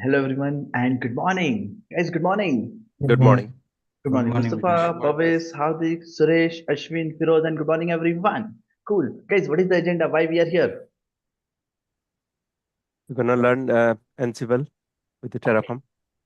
Hello everyone and good morning. Guys, good morning. Good Good morning. morning. Good Good morning, morning, Mustafa, Vignesh. Pavis, Hardik, Suresh, Ashwin, Firoz, and good morning everyone. Cool. Guys, what is the agenda? Why we are here? We're gonna learn Ansible with the Okay. Terraform.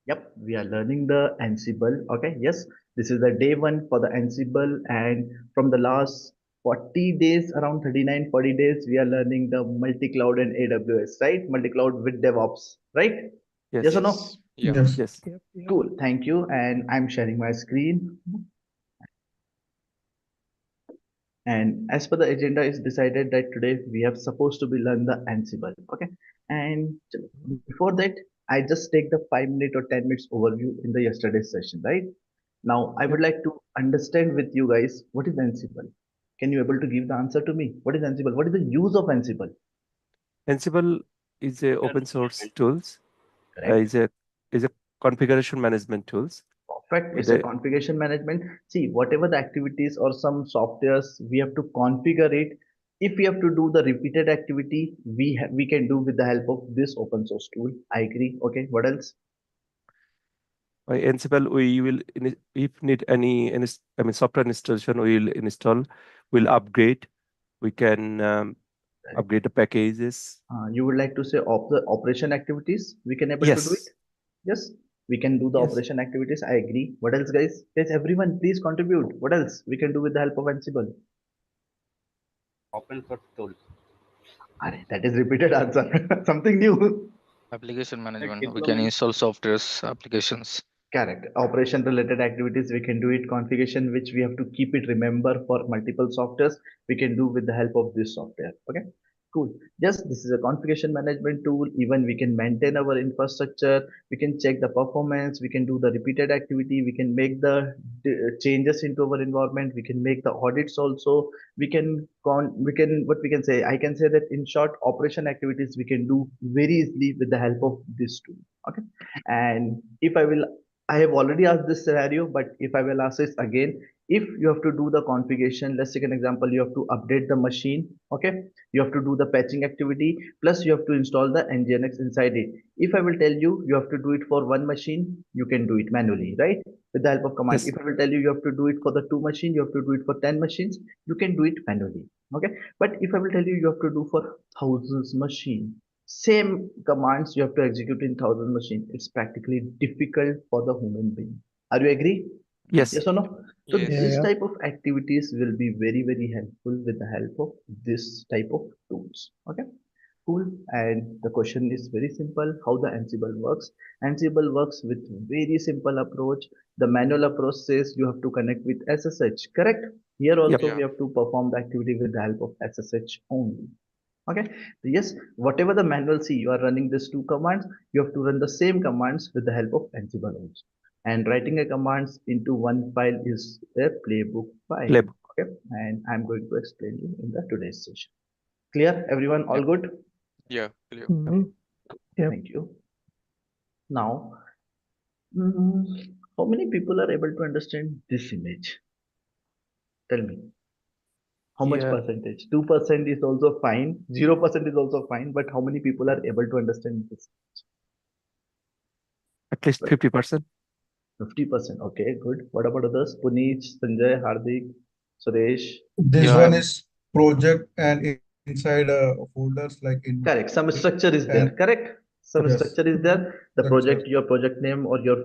Yep, we are learning the Ansible. Okay, yes, this is the day one for the Ansible, and from the last 40 days, around 39, 40 days, we are learning the multi-cloud and AWS, right? Multi-cloud with DevOps, right? Yes or Yes, no? Yes. Yeah. Yes. yes. Cool. Thank you. And I'm sharing my screen. And as per the agenda, is decided that today we have supposed to be learn the Ansible. Okay. And before that, I just take the 5 minute or 10 minutes overview in the yesterday's session, right? Now I Yep. would like to understand with you guys what is Ansible. Can you able to give the answer to me? What is Ansible? What is the use of Ansible? Ansible is a open source tools. Correct. Is a configuration management tools. Perfect. With It's a the configuration management. See, whatever the activities or some softwares we have to configure it. If we have to do the repeated activity, we can do with the help of this open source tool. I agree. Okay. What else? by Ansible, we will if need any software installation, we will install. We'll upgrade. We can Correct. upgrade the packages. You would like to say of the operation activities we can able to do it? Yes, Yes, we can do the yes. operation activities. I agree. What else, guys? Guys, everyone, please contribute. What else we can do with the help of Ansible? Open source tool. Arey, that is repeated answer. Something new. Application Like management. We can deployment. install softwares, applications. Correct. Operation related activities we can do it. Configuration which we have to keep it remember for multiple softwares we can do with the help of this software. Okay. Cool. Yes, this is a configuration management tool. Even we can maintain our infrastructure. We can check the performance. We can do the repeated activity. We can make the changes into our environment. We can make the audits also. What we can say. I can say that in short, operation activities we can do very easily with the help of this tool. Okay. And if I have already asked this scenario, but if I will ask this again, if you have to do the configuration, let's take an example, you have to update the machine, okay? You have to do the patching activity, plus you have to install the Nginx inside it. If I will tell you, you have to do it for one machine, you can do it manually, right? With the help of command. Yes. If I will tell you, you have to do it for the two machine, you have to do it for 10 machines, you can do it manually, okay? But if I will tell you, you have to do for thousands machine, same commands you have to execute in thousand machines. It's practically difficult for the human being. Are you agree? Yes. Yes or no? So Yes. this Yes. type of activities will be very, very helpful with the help of this type of tools. Okay, cool. And the question is very simple: how the Ansible works? Ansible works with very simple approach. The manual approach says you have to connect with SSH. Correct? Here Yep. also Yeah. we have to perform the activity with the help of SSH only. Okay, so yes, whatever the manual see you are running these two commands, you have to run the same commands with the help of Ansible also. And writing a commands into one file is a playbook file. Lab. Okay, and I'm going to explain you in the today's session. Clear? Everyone, all Yep. good? Yeah. Clear. Yep. Mhm. Yep. Thank you. Now, how many people are able to understand this image? Tell me. How much Yeah. percentage? 2% is also fine. 0% is also fine. But how many people are able to understand this? At least 50%. 50%. Okay, good. What about others? Puneet, Sanjay, Hardik, Suresh. This Yeah. one is project and inside folders like in Correct. Some structure is and there. Correct. Some yes, structure is there. The structure. project, your project name or your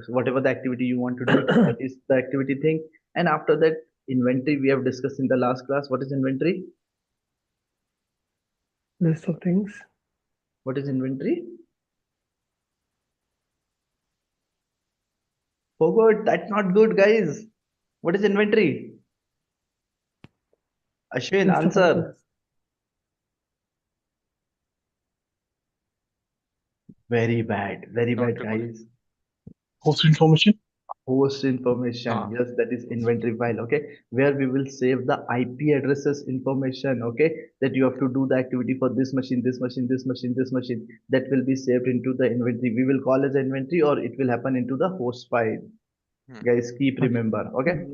whatever the activity you want to do, that is the activity thing. And after that, inventory we have discussed in the last class. What is inventory? List of things. What is inventory? Forgot. That's not good, guys. What is inventory? Ashwin, List of answer. items. Very Not bad, recording. guys. Host information. Host information, Ah. yes, that is inventory file, okay, where we will save the IP addresses information, okay, that you have to do the activity for this machine, this machine, this machine, this machine, that will be saved into the inventory. We will call as inventory or it will happen into the host file. Hmm. Guys, keep Okay. remember, okay.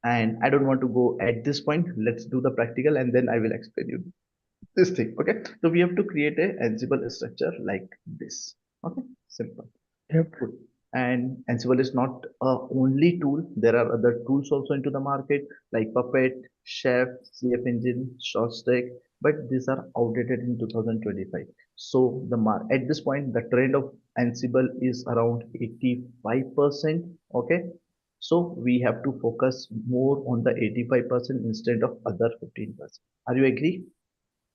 And I don't want to go at this point. Let's do the practical and then I will explain you this thing, okay. So we have to create a Ansible structure like this. Okay, simple. Yep. Good. And Ansible is not a only tool. There are other tools also into the market like Puppet, Chef, CF Engine, ShortStack, but these are outdated in 2025. So at this point, the trend of Ansible is around 85%. Okay. So we have to focus more on the 85% instead of other 15%. Are you agree?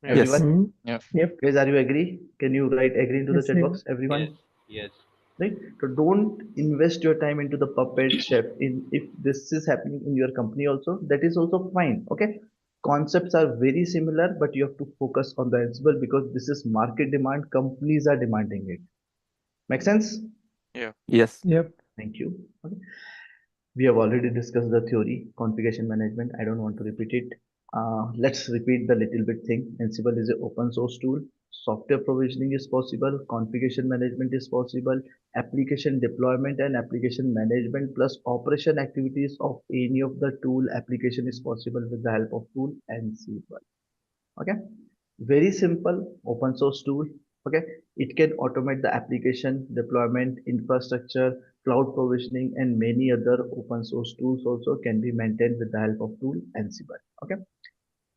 Yeah. Yes. Everyone? Yeah. Yep. Guys, are you agree? Can you write agree into the Yes, chat yes. box? Everyone? Yes. Right, so don't invest your time into the Puppet Chef. In if this is happening in your company also, that is also fine. Okay, concepts are very similar, but you have to focus on the Ansible because this is market demand, companies are demanding it. Make sense? Yeah. Yes. Yep. Thank you. Okay. We have already discussed the theory, configuration management. I don't want to repeat it. Let's repeat the little bit thing. Ansible is an open source tool. Software provisioning is possible. Configuration management is possible. Application deployment and application management plus operation activities of any of the tool application is possible with the help of tool Ansible. Okay, very simple open source tool. Okay, it can automate the application deployment, infrastructure, cloud provisioning, and many other open source tools also can be maintained with the help of tool Ansible. Okay,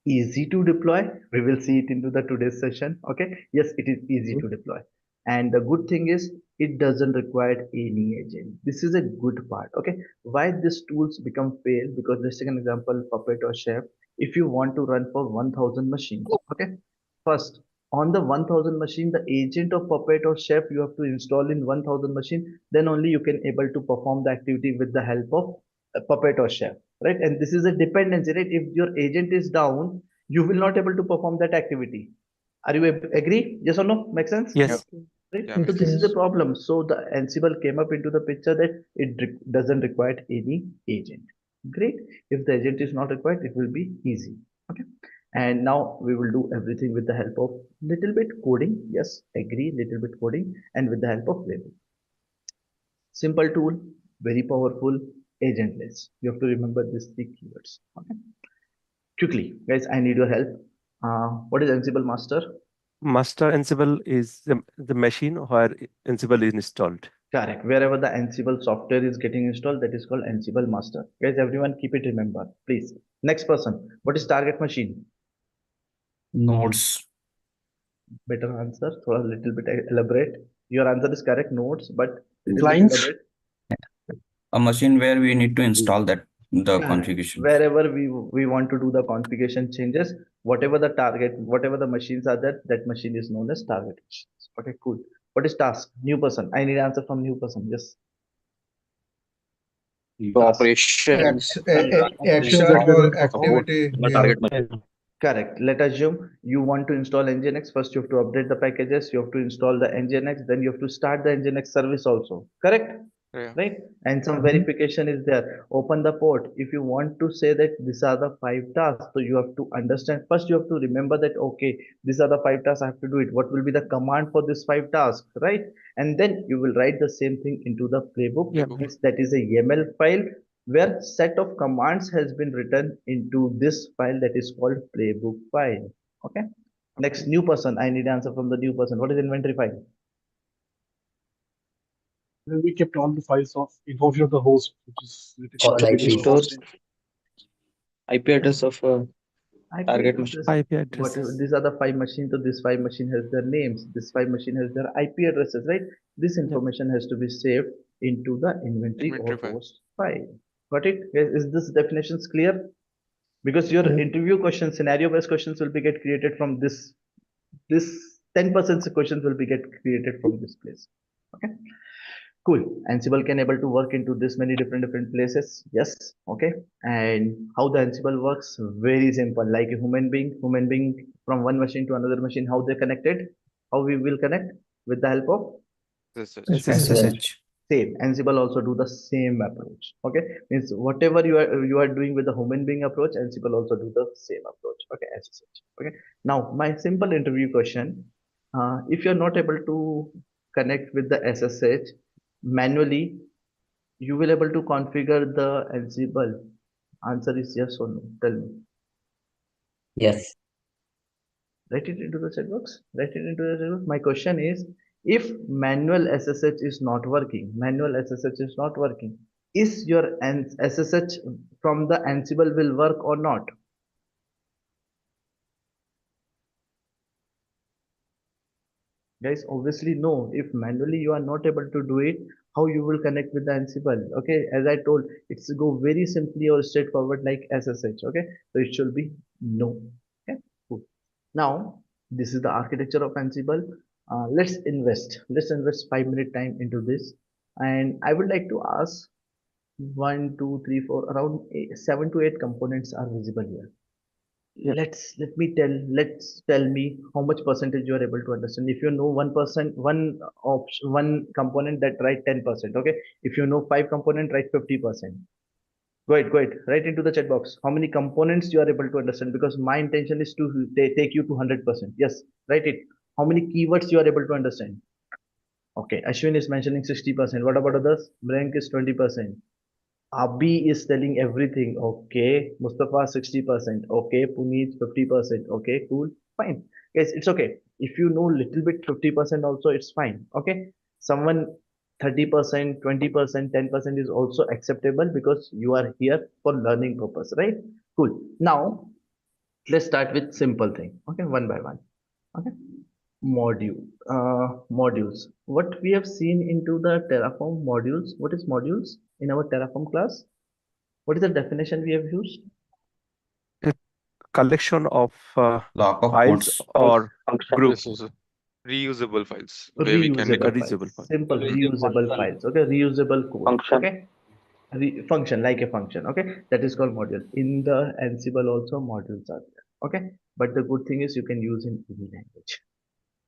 easy to deploy. We will see it into the today's session. Okay, yes, it is easy to deploy, and the good thing is it doesn't require any agent. This is a good part. Okay, why these tools become fail? Because let's take an example, Puppet or Chef. If you want to run for 1000 machines, okay, first on the 1000 machine, the agent of Puppet or Chef you have to install in 1000 machine, then only you can able to perform the activity with the help of Puppet or Chef, right? And this is a dependency, right? If your agent is down, you will not able to perform that activity. Are you agree? Yes or no? Make sense? Yeah. Yes. Right? Yeah. So Yes, this is a yes. problem. So the Ansible came up into the picture that it doesn't require any agent. Great. If the agent is not required, it will be easy. Okay. And now we will do everything with the help of little bit coding. Yes, agree, little bit coding, and with the help of label. Simple tool, very powerful, agentless. You have to remember these three keywords. Okay. Quickly, guys, I need your help. What is Ansible Master? Master Ansible is the machine where Ansible is installed. Correct. Wherever the Ansible software is getting installed, that is called Ansible Master. Guys, everyone keep it remember, please. Next person. What is target machine? Nodes. Better answer. Thora little bit elaborate. Your answer is correct, nodes, but little bit Lines. elaborate. A machine where we need to install the Correct. configuration. Wherever we want to do the configuration changes, whatever the target, whatever the machines are there, that machine is known as target machines. Okay, cool. What is task? New person. I need answer from new person. Yes. Operations Action start or support activity. the Yeah. target machine. Correct. Let us assume you want to install Nginx. First, you have to update the packages. You have to install the Nginx. Then you have to start the Nginx service also. Correct? Yeah. Right? And some Mhm. verification is there. Open the port. If you want to say that these are the 5 tasks, so you have to understand. First, you have to remember that, okay, these are the 5 tasks I have to do it. What will be the command for this 5 tasks, right? And then you will write the same thing into the playbook. Yeah. Means that is a YAML file where set of commands has been written into this file that is called playbook file. Okay. Next, new person. I need answer from the new person. What is inventory file? Then we kept all the files of information of the host, which is All IP stores, IP address of IP target address. machine. IP Whatever. addresses. These are the 5 machines. So this 5 machine has their names. This 5 machine has their IP addresses, right? This information has to be saved into the inventory or Inventory file. host file. Got it? Is this definitions clear? Because your Yeah. interview questions, scenario based questions will be get created from this 10% questions will be get created from this place. Okay, cool. Ansible can able to work into this many different places. Yes. Okay, and how the Ansible works? Very simple. Like a human being from one machine to another machine, how they connected? How we will connect? With the help of This is SSH. same. Ansible also do the same approach. Okay, means whatever you are doing with the human being approach, Ansible also do the same approach. Okay, SSH. Okay, now my simple interview question: if you're not able to connect with the SSH manually, you will able to configure the Ansible. Answer is yes or no. Tell me. Yes. Write it into the chat box. Write it into the chat box. My question is, If manual SSH is not working, is your SSH from the Ansible will work or not? Guys, obviously no. If manually you are not able to do it, how you will connect with the Ansible? Okay, as I told, it's go very simply or straightforward like SSH. Okay, so it should be no. Okay, cool. Now this is the architecture of Ansible. Let's invest. Let's invest 5 minute time into this, and I would like to ask 1, 2, 3, 4, around 7 to 8 components are visible here. Yeah. Let's tell me how much percentage you are able to understand. If you know 1%, one component, that write 10%. Okay, if you know 5 component, write 50%. Go ahead, write into the chat box how many components you are able to understand, because my intention is to take you to 100%. Yes, write it. How many keywords you are able to understand? Okay, Ashwin is mentioning 60%. What about others? Blank is 20%. Abi is telling everything. Okay. Mustafa 60%. Okay. Puneet 50%. Okay. Cool. Fine. Guys, it's okay. If you know little bit 50% also, it's fine. Okay. Someone 30%, 20%, 10% is also acceptable because you are here for learning purpose, right? Cool. Now let's start with simple thing. Okay. One by one. Okay. Modules. What we have seen into the Terraform modules. What is modules in our Terraform class? What is the definition we have used? A collection of Block of files codes. or Function. group. This is reusable files where we can Reusable Reusable files. file. Simple reusable Function. files. Okay, reusable code. Function. Okay, function like a function. Okay, that is called module. In the Ansible also modules are there. Okay, but the good thing is you can use in any language.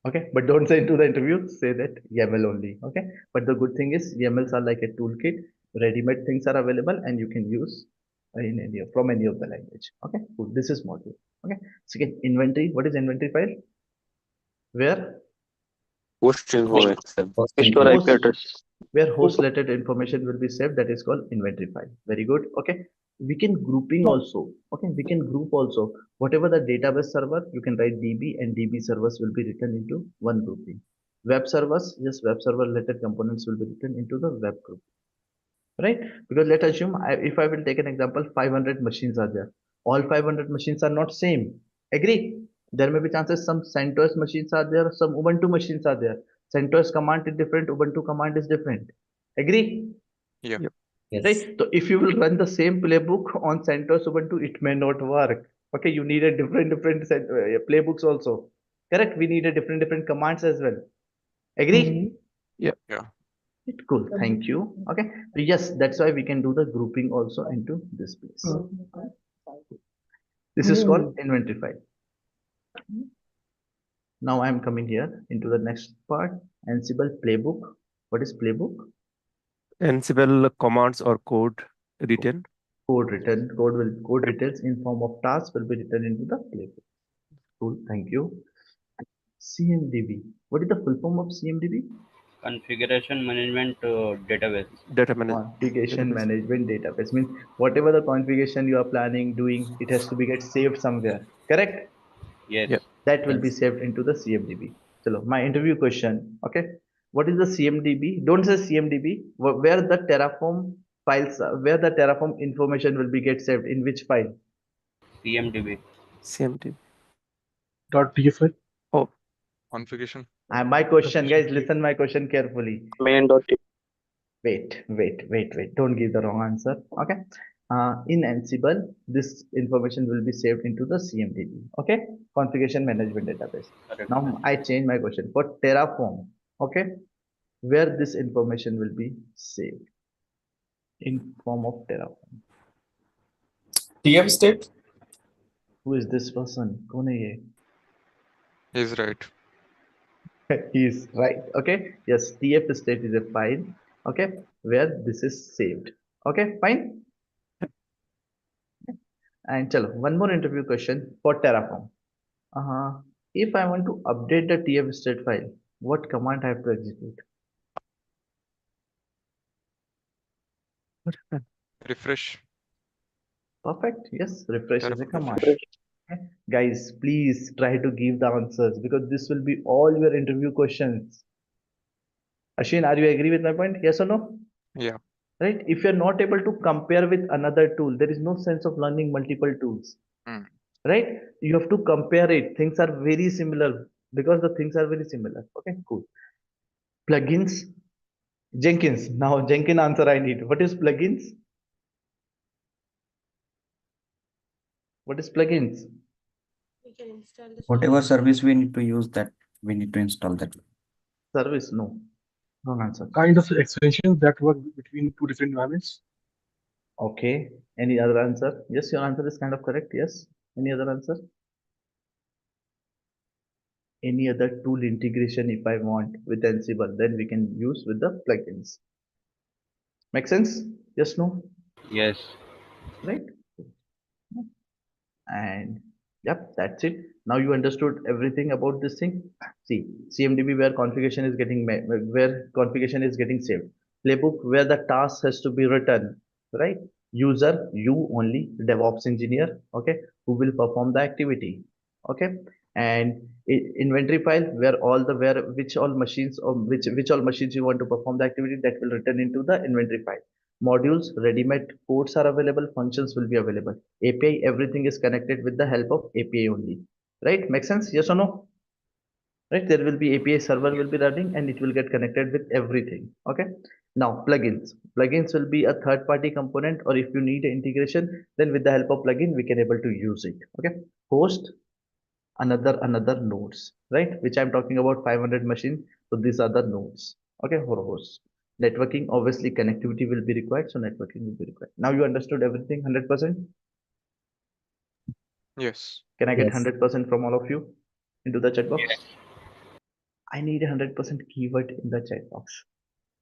Okay, but don't say into the interview, say that YAML only. Okay, but the good thing is YAMLs are like a toolkit. Ready-made things are available and you can use in any from any of the language. Okay, cool. This is module. Okay, second, inventory. What is inventory file? Where Host information. Host Store IP host address. where host related information will be saved, that is called inventory file. Very good. Okay, we can grouping also. Okay, we can group also. Whatever the database server, you can write DB and DB servers will be written into one grouping. Web servers, yes, web server related components will be written into the web group, right? Because let's assume if I will take an example, 500 machines are there. All 500 machines are not same. Agree? There may be chances some CentOS machines are there, some Ubuntu machines are there. CentOS command is different, Ubuntu command is different. Agree? Yeah. Yep. Yes. Right? So if you will run the same playbook on CentOS Ubuntu, it may not work. Okay, you need a different playbooks also. Correct? We need a different commands as well. Agree? Yeah. Yeah. Cool. Thank you. Okay. So yes, that's why we can do the grouping also into this place. This is called inventory file. Now I'm coming here into the next part. Ansible playbook. What is playbook? Ansible commands or code written. Code written. Code returns in form of tasks will be written into the playbook. Cool. Thank you. CMDB. What is the full form of CMDB? Configuration management database. Data management. Configuration management database means whatever the configuration you are planning doing, it has to be get saved somewhere. Correct? Yes. Yeah. That will be Yes. saved into the CMDB. So my interview question. Okay. What is the CMDB? Don't say CMDB. Where the Terraform files, where the Terraform information will be get saved in which file? CMDB. CMD. .dfi. Oh, Configuration. My question, guys, listen my question carefully. Main.dfi. Wait. Don't give the wrong answer. Okay. In Ansible, this information will be saved into the CMDB. Okay. Configuration management database. Correct. Now I change my question for Terraform. Okay. Where this information will be saved in form of Terraform. TF state. Who is this person? कौन है ये? He's right. He is right. Okay. Yes. TF state is a file. Okay. Where this is saved. Okay. Fine. And chalo, one more interview question for Terraform. If I want to update the TF state file, what command I have to execute? Refresh. Perfect. Yes, refresh is a Terraform command. refresh. Okay. Guys, please try to give the answers because this will be all your interview questions. Ashwin, are you agree with my point? Yes or no? Yeah. Right? If you're not able to compare with another tool, there is no sense of learning multiple tools. Mm. Right? You have to compare it. Things are very similar because the things are very similar. Okay, cool. Plugins. Jenkins. Now Jenkins answer I need. What is plugins? What is plugins? We can install the Whatever software. service we need to use, that we need to install that. Service? No. Wrong answer. Kind of extensions that work between two different environments. Okay. Any other answer? Yes, your answer is kind of correct. Yes. Any other answer? Any other tool integration if I want with Ansible, then we can use with the plugins. Make sense? Yes, no? Yes. Right? And yep, that's it. Now you understood everything about this thing. See, CMDB where configuration is getting saved. Playbook where the task has to be written, right? User, you only, DevOps engineer, okay, who will perform the activity, okay. And inventory file where which all machines or which all machines you want to perform the activity, that will return into the inventory file. Modules, ready-made codes are available, functions will be available. API, everything is connected with the help of API only, right? Make sense? Yes or no? Right? There will be API server will be running and it will get connected with everything. Okay. Now plugins. Plugins will be a third-party component, or if you need integration, then with the help of plugin, we can able to use it. Okay. Host, another nodes, right? Which I'm talking about 500 machine. So these are the nodes. Okay, for hosts. Networking, obviously connectivity will be required, so networking will be required. Now you understood everything 100%. Yes. Can I get Yes. 100% from all of you into the chat box? I need 100% keyword in the chat box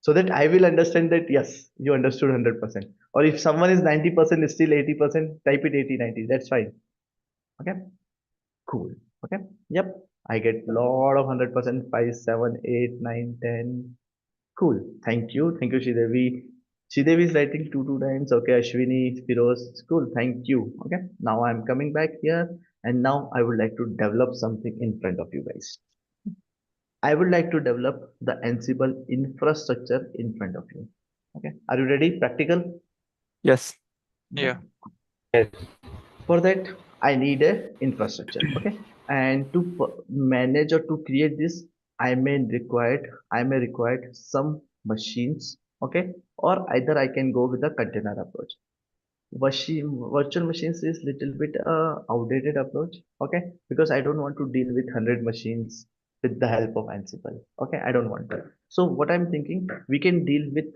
so that I will understand that yes, you understood 100%. Or if someone is 90%, still 80%, type it 80, 90. That's fine. Okay, cool. Okay, yep. I get lot of 100%, 5, 7, 8, 9, 10. Cool. Thank you. Thank you, Sridevi. Sridevi is writing two times. Okay, Ashwini, Firoz. Cool. Thank you. Okay. Now I'm coming back here, and now I would like to develop something in front of you guys. I would like to develop the Ansible infrastructure in front of you. Okay. Are you ready? Practical? Yes. Yeah. Yes. For that, I need a infrastructure. Okay. And to manage or to create this, I may required some machines. Okay. Or either I can go with a container approach. Virtual machines is little bit outdated approach, okay, because I don't want to deal with 100 machines with the help of Ansible. Okay, I don't want that. So what I'm thinking, we can deal with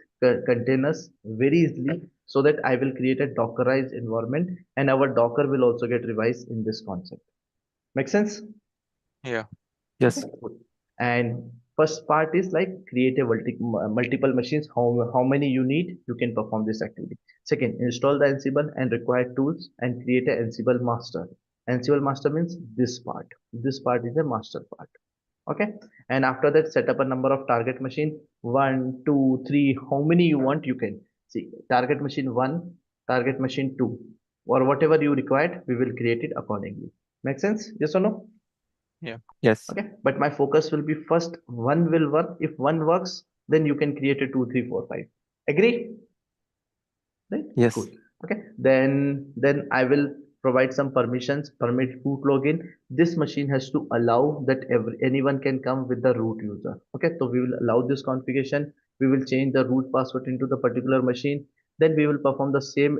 containers very easily, so that I will create a Dockerized environment, and our Docker will also get revised in this concept. Make sense? Yeah. Yes. Okay, good. And first part is like create a multiple machines. How many you need, you can perform this activity. Second, install the Ansible and required tools and create a Ansible master. Ansible master means this part. This part is a master part. Okay. And after that, set up a number of target machine. 1, 2, 3. How many you want, you can see. Target machine 1, target machine 2, or whatever you required, we will create it accordingly. Make sense? Yes or no? Yeah. Yes. Okay, but my focus will be first one will work. If one works, then you can create a 2, 3, 4, 5. Agree? Right? Yes. Cool. Okay, then I will provide some permissions. Permit root login. This machine has to allow that anyone can come with the root user. Okay, so we will allow this configuration. We will change the root password into the particular machine. Then we will perform the same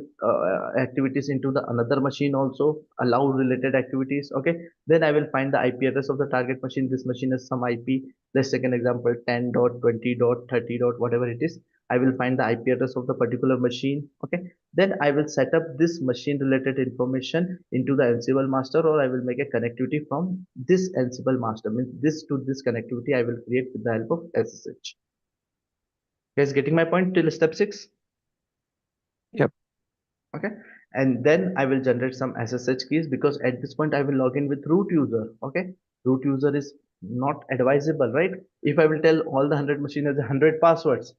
activities into the another machine also, allow related activities. Okay, then I will find the IP address of the target machine. This machine has some IP. Let's take an example, 10.20.30. Whatever it is. I will find the IP address of the particular machine. Okay, then I will set up this machine related information into the Ansible master, or I will make a connectivity from this Ansible master. Means this to this connectivity I will create with the help of SSH. Guys, getting my point till step 6? Yep. Okay, and then I will generate some SSH keys, because at this point I will log in with root user. Okay, root user is not advisable, right? If I will tell all the 100 machine has 100 passwords,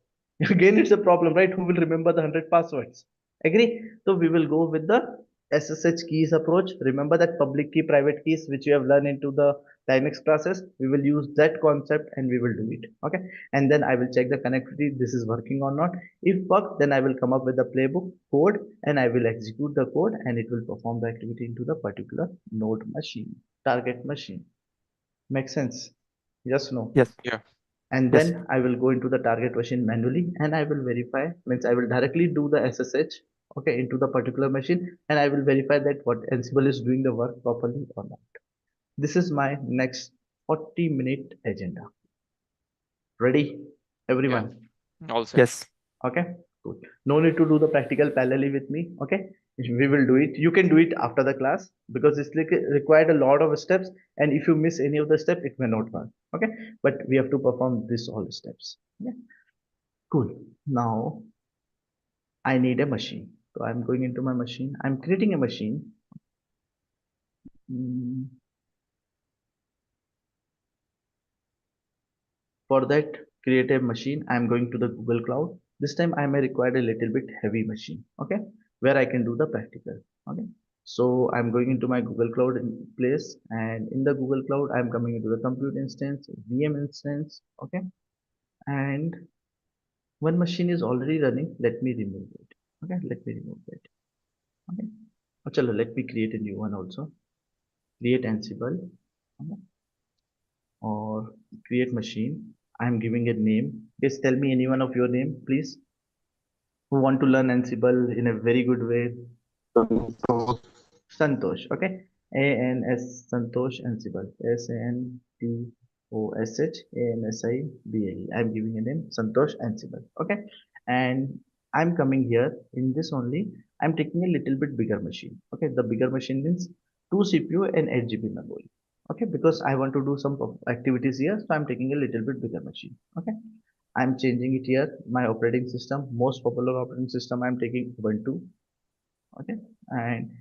again it's a problem, right? Who will remember the 100 passwords? Agree? So we will go with the SSH keys approach. Remember that public key, private keys, which you have learned into the Linux classes, we will use that concept and we will do it. Okay. And then I will check the connectivity, this is working or not. If work, then I will come up with the playbook code and I will execute the code and it will perform the activity into the particular node machine, target machine. Make sense? Yes, no? Yes. Yeah. And Yes. then I will go into the target machine manually and I will verify, means I will directly do the SSH, okay, into the particular machine and I will verify that what Ansible is doing the work properly or not. This is my next 40-minute agenda. Ready, everyone? All set. Yes. Okay, good. No need to do the practical parallelly with me. Okay, we will do it. You can do it after the class because it's like required a lot of steps, and if you miss any of the steps, it may not work. Okay, but we have to perform this all steps. Okay, cool. Now I need a machine, so I'm going into my machine. I'm creating a machine. Mm, For that, create a machine. I'm going to the Google Cloud. This time I may require a little bit heavy machine, okay, where I can do the practical. Okay, so I'm going into my Google Cloud in place, and in the Google Cloud, I'm coming into the compute instance, VM instance, okay, and one machine is already running. Let me remove it. Okay, let me remove it. Okay, chalo, let me create a new one also. Create Ansible, okay, or create machine. I'm giving a name. Just tell me any one of your name, please, who want to learn Ansible in a very good way. Santosh, okay. A-N-S, Santosh Ansible. S-A-N-T-O-S-H-A-N-S-I-B-L-E. I'm giving a name, Santosh Ansible, okay. And I'm coming here in this only. I'm taking a little bit bigger machine, okay. The bigger machine means 2 CPU and 8 GB memory, okay, because I want to do some activities here, so I'm taking a little bit bigger machine, okay. I'm changing it here. My operating system, most popular operating system, I'm taking Ubuntu, okay, and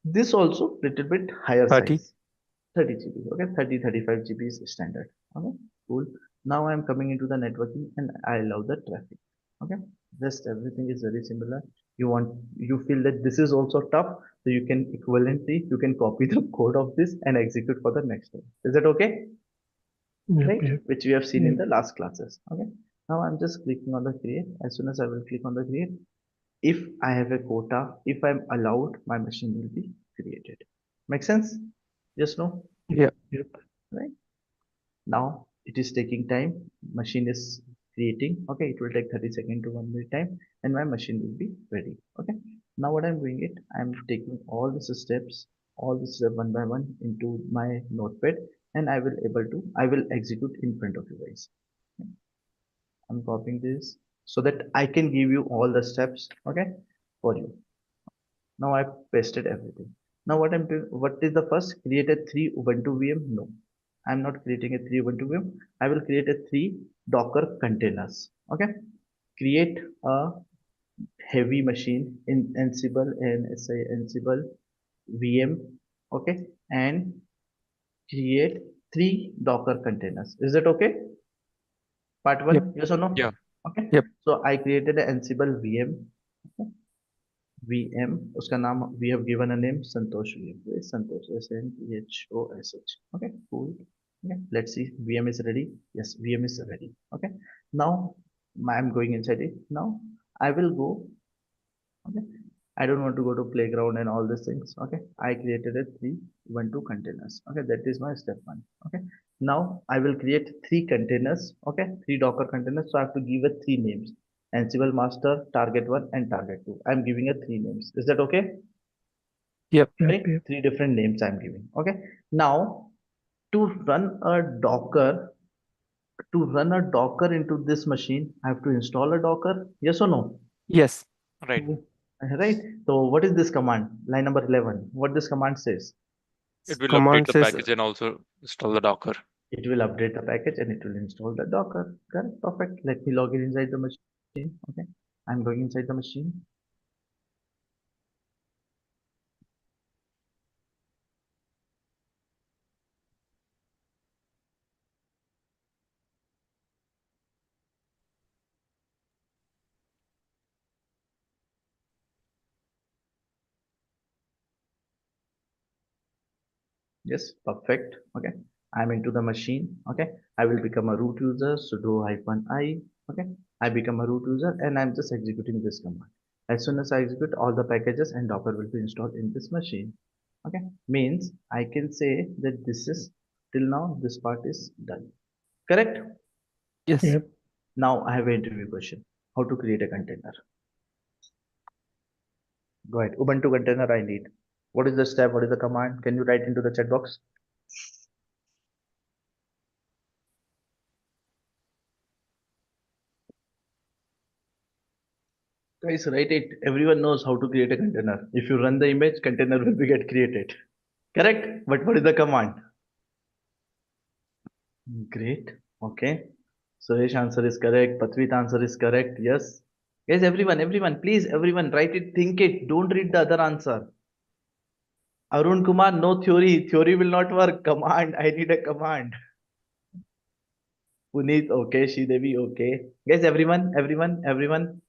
this also little bit higher 30. size, 30 GB, okay, 30-35 GB is standard, okay, cool. Now I'm coming into the networking and I allow the traffic, okay. Just everything is very similar. You feel that this is also tough, so you can equivalently you can copy the code of this and execute for the next one. Is that okay? Yep, Right, yep. which we have seen in the last classes, okay. Now I'm just clicking on the create. As soon as I will click on the create, if I have a quota, if I'm allowed, my machine will be created. Make sense? Yes, no? Yeah. Yep. Right? Now it is taking time. Machine is creating. Okay, it will take 30 seconds to 1 minute time, and my machine will be ready. Okay. Now what I'm doing it, I'm taking all the steps one by one into my notepad, and I will execute in front of you guys. I'm copying this so that I can give you all the steps, okay, for you. Now I pasted everything. Now what I'm doing, what is the first? Create a 3 Ubuntu VM? No, I'm not creating a 3 Ubuntu VM. I will create a 3 Docker containers. Okay. Create a heavy machine in Ansible and SI Ansible VM. Okay. And create 3 Docker containers. Is that okay? Part Yep. 1, yes or no? Yeah. Okay. Yep. So I created an Ansible VM. Okay. VM, उसका नाम we have given a name Santosh VM. Where is Santosh? S-N-T-H-O-S-H. Okay, cool. Okay, let's see. VM is ready. Yes, VM is ready. Okay, now I'm going inside it. Now I will go. Okay, I don't want to go to playground and all these things. Okay, I created a 3 Ubuntu containers. Okay, that is my step 1. Okay, now I will create 3 containers. Okay, 3 Docker containers. So I have to give it 3 names: Ansible master, target 1, and target 2. I'm giving it 3 names. Is that okay? Yep. Yep, Right? yep. 3 different names I'm giving. Okay. Now to run a Docker into this machine, I have to install a Docker. Yes or no? Yes. Right. Right. So what is this command? Line number 11. What this command says? It will update Command the says package and also install the Docker. It will update the package and it will install the Docker. Correct. Perfect. Let me log in inside the machine. Okay. I'm going inside the machine. Yes, perfect. Okay. I'm into the machine. Okay. I will become a root user, sudo -i. Okay. I become a root user and I'm just executing this command. As soon as I execute, all the packages and Docker will be installed in this machine. Okay. Means I can say that this is till now, this part is done. Correct? Yes. Yep. Now I have an interview question. How to create a container? Go ahead. Ubuntu container I need. What is the step? What is the command? Can you write into the chat box? Guys, write it. Everyone knows how to create a container. If you run the image, container will be get created. Correct? But what is the command? Great. Okay. Suresh answer is correct. Patvit answer is correct. Yes. Yes, everyone, please, everyone, write it, think it. Don't read the other answer. Arun Kumar, no theory. Theory will not work. Command. I need a command. Puneet, okay. Sridevi, okay. Guys, everyone.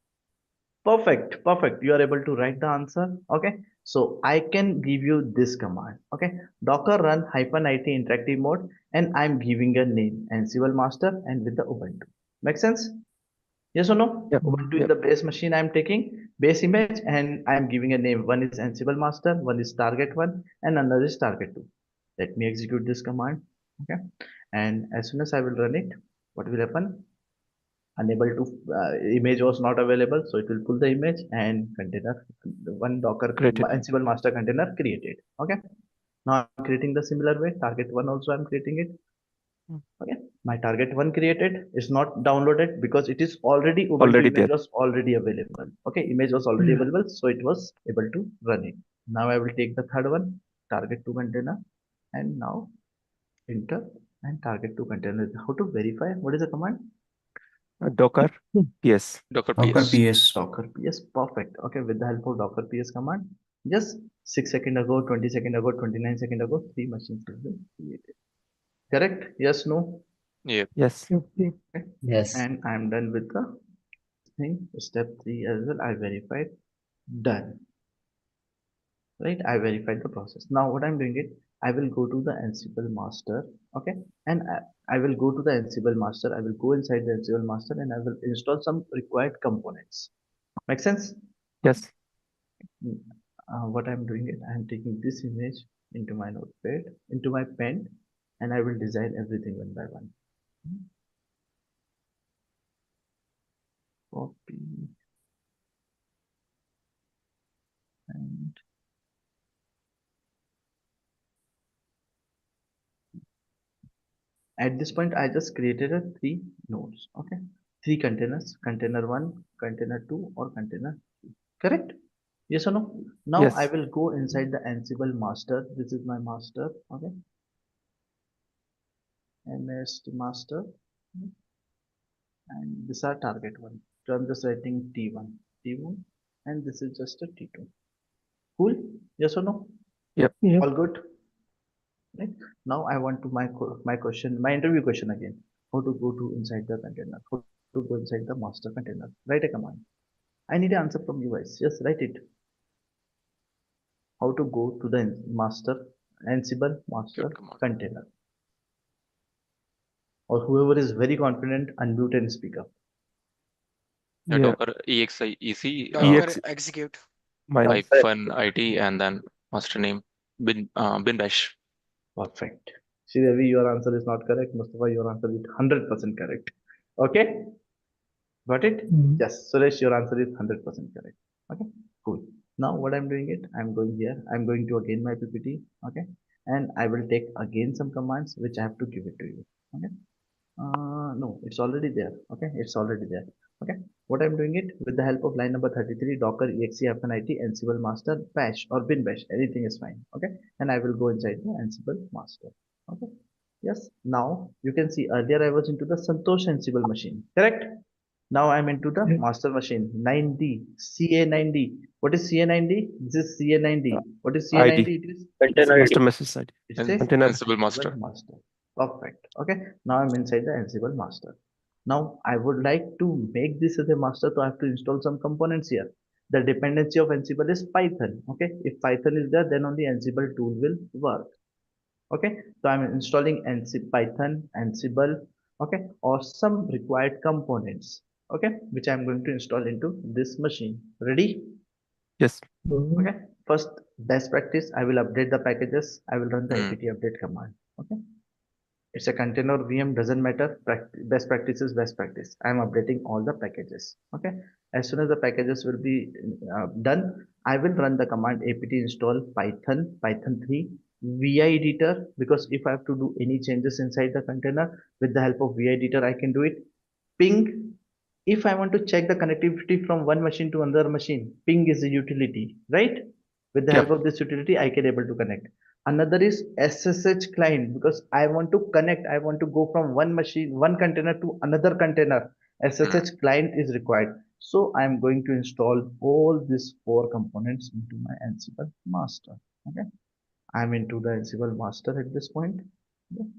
Perfect, perfect. You are able to write the answer. Okay. So I can give you this command. Okay. Docker run -it interactive mode and I'm giving a name Ansible master and with the Ubuntu. Make sense? Yes or no? Yep. Ubuntu is Yep. the base machine I'm taking, base image, and I'm giving a name. One is Ansible master, one is target one, and another is target two. Let me execute this command. Okay. And as soon as I will run it, what will happen? Unable to image was not available, so it will pull the image and container one Docker Created. Ansible master container created. Okay. Now I'm creating the similar way. Target one also I'm creating it. Okay. My target one created is not downloaded because it is already Ubuntu Already image there. was already available. Okay. Image was already available, so it was able to run it. Now I will take the third one, target two container, and now enter and target two container. How to verify? What is the command? Docker. Yes. Docker Docker PS. PS. Docker PS, perfect. Okay, with the help of Docker PS command, just 6 seconds ago, 20 seconds ago, 29 seconds ago, 3 machines have been created. Correct? Yes, no? Yep. Yes. Okay. Yes. And I'm done with the thing. Step 3 as well. I verified. Done. Right? I verified the process. Now what I'm doing it, I will go to the Ansible master. Okay. And I will go to the Ansible master. I will go inside the Ansible master and I will install some required components. Make sense? Yes. What I'm doing is I'm taking this image into my notepad, into my pen, and I will design everything one by one. Copy and at this point I just created a 3 nodes. Okay, 3 containers: container 1, container 2, or container 3. Correct? Yes or no? Now I Yes. will go inside the Ansible master. This is my master. Okay, MST master, and these are target one. So I'm just writing T1, and this is just a T2. Cool? Yes or no? Yep. Yep. All good? Right? Now I want to my question, my interview question again. How to go to inside the container? How to go inside the master container? Write a command. I need an answer from you guys. Just write it. How to go to the master Ansible master Good command. container? Or whoever is very confident, unmute and speak up. Yeah, Yeah. Docker EXIEC EX execute. minus. -IT and then master name bin bash. Perfect. Sridevi, your answer is not correct. Mustafa, your answer is 100% correct. Okay? Got it? Mhm. Yes. Suresh, your answer is 100% correct. Okay? Cool. Now what I'm doing it, I'm going here. I'm going to again my PPT. Okay? And I will take again some commands which I have to give it to you. Okay? No, it's already there. Okay? It's already there. Okay? What I'm doing it with the help of line number 33, Docker exe -it Ansible master bash or bin bash, anything is fine. Okay? And I will go inside the Ansible master. Okay? Yes. Now you can see earlier I was into the Santosh Ansible machine. Correct? Now I'm into the Yep. master machine 9D, CA9D. What is CA9D? This is CA9D. What is CA9D? ID. It is Container Master ID. message ID. it's And a Container. Ansible master. master. Perfect. Okay. Now I'm inside the Ansible master. Now I would like to make this as a master, so I have to install some components here. The dependency of Ansible is Python. Okay. If Python is there, then only Ansible tool will work. Okay, so I'm installing Python, Ansible, okay, or some required components, okay, which I'm going to install into this machine. Ready? Yes. Okay, first best practice, I will update the packages. I will run the Mm. apt update command. Okay, it's a container VM, doesn't matter. Best practice is best practice. I'm updating all the packages. Okay, as soon as the packages will be done, I will run the command apt install Python 3 vi editor, because if I have to do any changes inside the container with the help of vi editor, I can do it. Ping, if I want to check the connectivity from one machine to another machine, ping is a utility, right? With the Yeah. help of this utility, I can able to connect. Another is SSH client, because I want to connect, I want to go from one machine, one container to another container. SSH client is required. So I'm going to install all these 4 components into my Ansible master. Okay, I'm into the Ansible master at this point. Okay.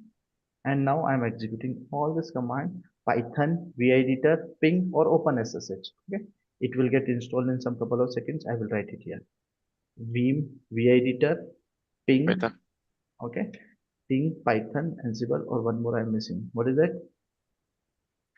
And now I'm executing all this command Python editor ping or open SSH. Okay, it will get installed in some couple of seconds. I will write it here. Vim editor ping. Python. Okay, ping Python Ansible, or one more I'm missing. What is that?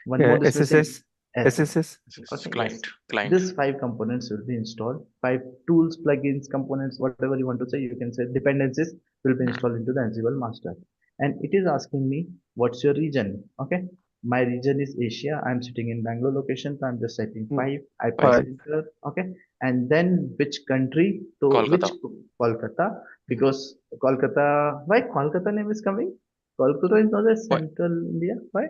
One more is missing. SSS. SSS. Okay, Client. yes. Client. These 5 components will be installed. 5 tools, plugins, components, whatever you want to say, you can say dependencies will be installed into the Ansible master. And it is asking me, what's your region? Okay, my region is Asia. I'm sitting in Bangalore location, so I'm just typing 5. I press 5. enter. Okay, and then which country? So which Kolkata. Kolkata? Because Kolkata. Why Kolkata name is coming? Kolkata is not a Why? central India. Why?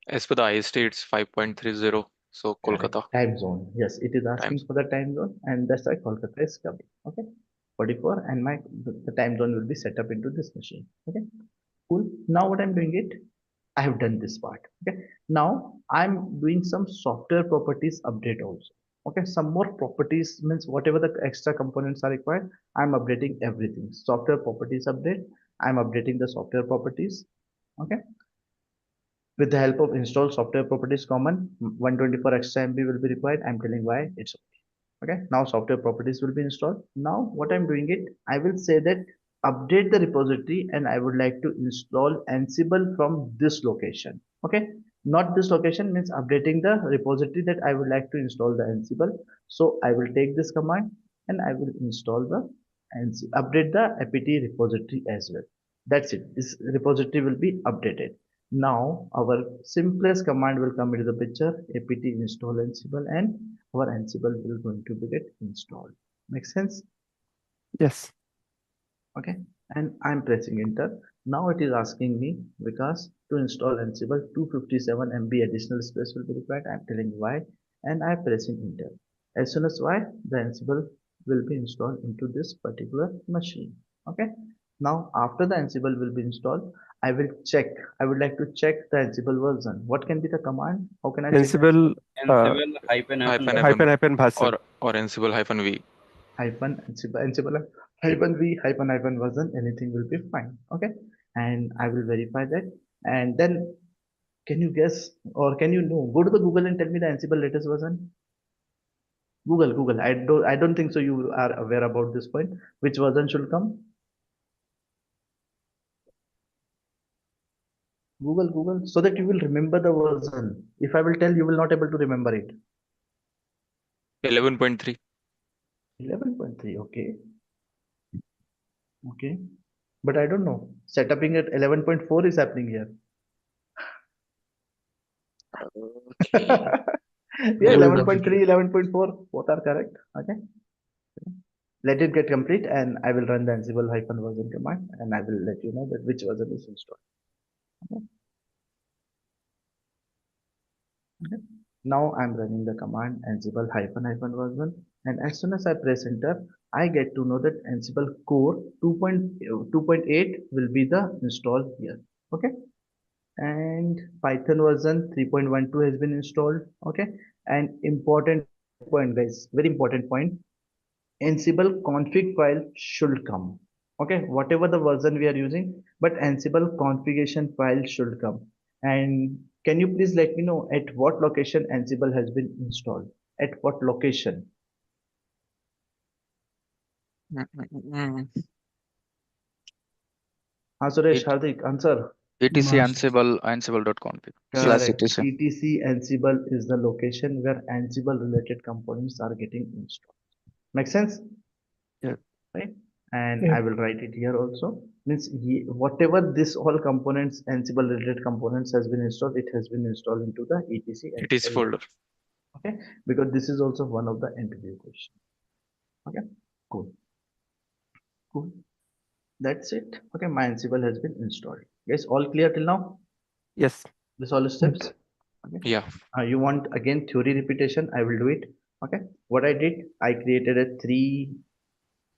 As per the IST, it's 5.30. So Correct. Kolkata Time zone. Yes, it is asking times. for the time zone, and that's why Kolkata is coming. Okay, 44, and the time zone will be set up into this machine. Okay, cool. Now what I'm doing it, I have done this part. Okay, now I'm doing some software properties update also. Okay, some more properties means whatever the extra components are required, I'm updating everything. Software properties update. I'm updating the software properties. Okay, with the help of install software properties common, 124 extra MB will be required. I'm telling why it's okay. Okay, now software properties will be installed. Now what I'm doing it, I will say that update the repository, and I would like to install Ansible from this location. Okay, not this location, means updating the repository that I would like to install the Ansible. So I will take this command and I will install the Ansible, update the apt repository as well. That's it. This repository will be updated. Now our simplest command will come into the picture, apt install Ansible, and our Ansible will going to be get installed. Make sense? Yes. Okay. And I'm pressing enter. Now it is asking me, because to install Ansible 257 MB additional space will be required. I'm telling why, and I'm pressing enter. As soon as why, the Ansible will be installed into this particular machine. Okay. Now after the Ansible will be installed, I will check. I would like to check the Ansible version. What can be the command? How can I check the Ansible Ansible hyphen Hyphen hyphen version. or Ansible hyphen V. hyphen Ansible hyphen v hyphen version, anything will be fine. Okay, and I will verify that. And then can you guess, or can you know, go to the Google and tell me the Ansible latest version. Google, I don't think so you are aware about this point. Which version should come? Google, so that you will remember the version. If I will tell, you will not able to remember it. 11.3. 11.3. Okay, but I don't know, setuping at 11.4 is happening here. Okay. Yeah, Hold on. 11.3, 11.4, both are correct. Okay, let it get complete, and I will run the Ansible hyphen version command, and I will let you know that which version is installed. Okay. Now I'm running the command Ansible hyphen version, and as soon as I press enter, I get to know that Ansible core 2.8 will be the install here. Okay, and Python version 3.12 has been installed. Okay, and important point, guys, very important point, Ansible config file should come. Okay, whatever the version we are using, but Ansible configuration file should come. And can you please let me know at what location Ansible has been installed? At what location? Suresh, It- Hardik, answer. etc Master. ansible.config / Correct. etc. etc Ansible is the location where Ansible related components are getting installed. Make sense? Yeah. Right? And Yeah. I will write it here also. Means whatever this all components, Ansible related components has been installed, it has been installed into the etc It is Ansible folder. Okay, because this is also one of the interview question. Okay, cool. Cool. That's it. Okay, my Ansible has been installed. Guys, all clear till now? Yes. This all steps. Okay. Yeah. You want again theory repetition? I will do it. Okay. What I did, I created a 3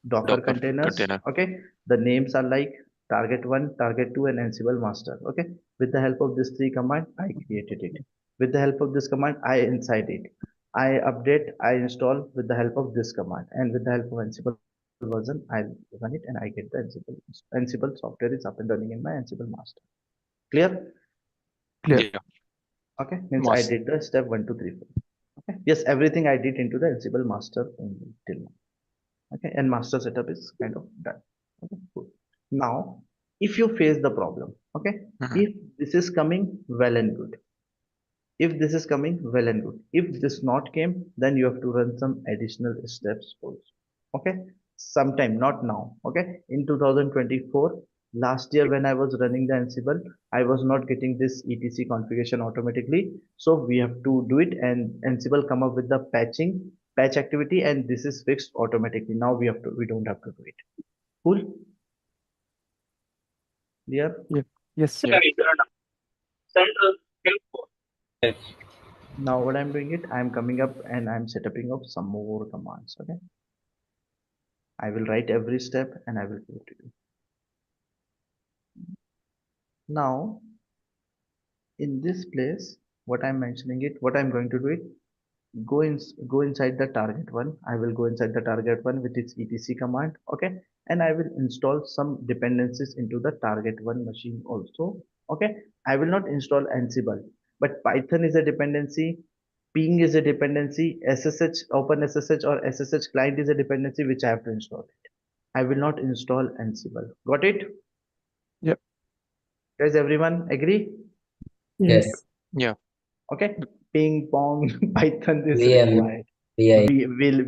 Docker containers. container. Okay. The names are like target 1, target 2, and Ansible master. Okay. With the help of this 3 command, I created it. With the help of this command, I inside it. I update, I install with the help of this command, and with the help of Ansible version, I run it and I get the Ansible software is up and running in my Ansible master. Clear? Clear. Yeah. Okay. Means I Mas- did the step 1, 2, 3, 4. Okay. Yes, everything I did into the Ansible master only till now. Okay, and master setup is kind of done. Okay, cool. Now, if you face the problem, okay, Mhm. if this is coming well and good, if this is coming well and good, if this not came, then you have to run some additional steps also. Okay, sometime, not now. Okay, in 2024, last year when I was running the Ansible, I was not getting this etc configuration automatically. So we have to do it, and Ansible come up with the patch activity, and this is fixed automatically. Now we don't have to do it. Cool. Clear? Yeah. Yes. Yeah. Now what I'm doing it, I'm coming up and I'm setting up some more commands. Okay. I will write every step and I will give it to you. Now, in this place, what I'm mentioning it, what I'm going to do it, go inside the target 1. I will go inside the target 1 with its etc command. Okay. And I will install some dependencies into the target 1 machine also. Okay. I will not install Ansible, but Python is a dependency. Ping is a dependency. SSH, OpenSSH or SSH client is a dependency which I have to install it. I will not install Ansible. Got it? Yep. Does everyone agree? Yes. Yeah. Okay. Ping pong Python is VM, required. VI.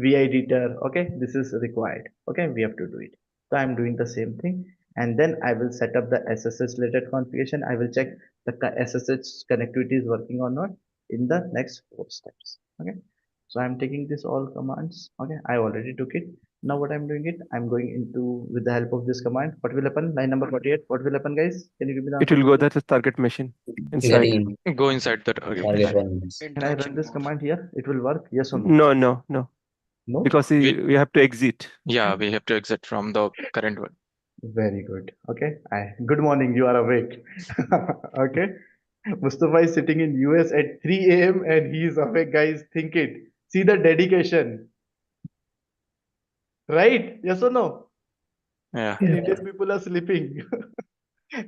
Vi editor. Okay. This is required. Okay. We have to do it. So I'm doing the same thing. And then I will set up the SSH related configuration. I will check the SSH connectivity is working or not in the next 4 steps. Okay. So I'm taking this all commands. Okay. I already took it. Now what I'm doing it, I'm going into with the help of this command. What will happen? Line number 48. What will happen, guys? Can you give me the It answer? will go to the target machine inside. Getting Go inside the target. target one. Can I run this command here? It will work? Yes or no? No, no, no. No? Because we have to exit. Yeah, we have to exit from the current one. Very good. Okay. Good morning. You are awake. Okay. Mustafa is sitting in US at 3 a.m. and he is awake, guys. Think it. See the dedication. Right? Yes or no? Yeah. And Indian people are sleeping.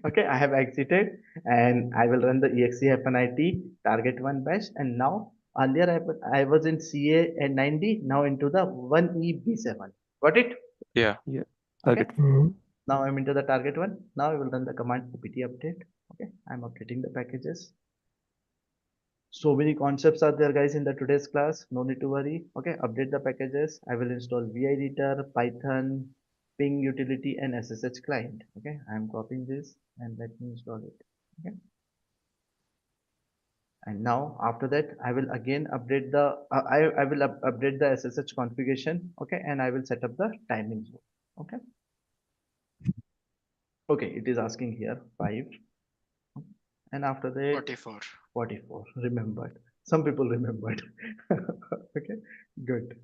Okay, I have exited and I will run the exe-it target 1 bash. And now earlier I was in CA and 9D, now into the 1EB7. Got it? Yeah. Yeah. Okay. Target. Now I'm into the target 1. Now I will run the command apt update. Okay, I'm updating the packages. So many concepts are there, guys, in the today's class. No need to worry. Okay, update the packages. I will install vi editor, Python, ping utility, and SSH client. Okay, I'm copying this and let me install it. Okay. And now after that, I will again update the I will update the SSH configuration. Okay, and I will set up the timing zone. Okay. Okay, it is asking here 5. And after that 44 remembered. Some people remembered. Okay, good.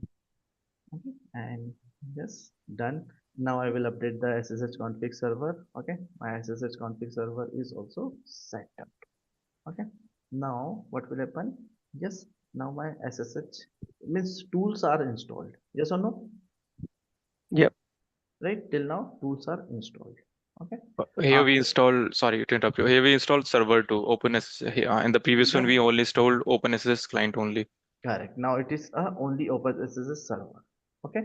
Okay, and yes, done. Now I will update the SSH config server. Okay, my SSH config server is also set up. Okay, now what will happen? Yes, now my SSH means tools are installed. Yes or no? Yep. Right, till now tools are installed. Okay. Here we install, sorry to interrupt you. Here we installed server to OpenSSH. In the previous one, we only installed OpenSSH client only. Correct. Now it is only OpenSSH server. Okay.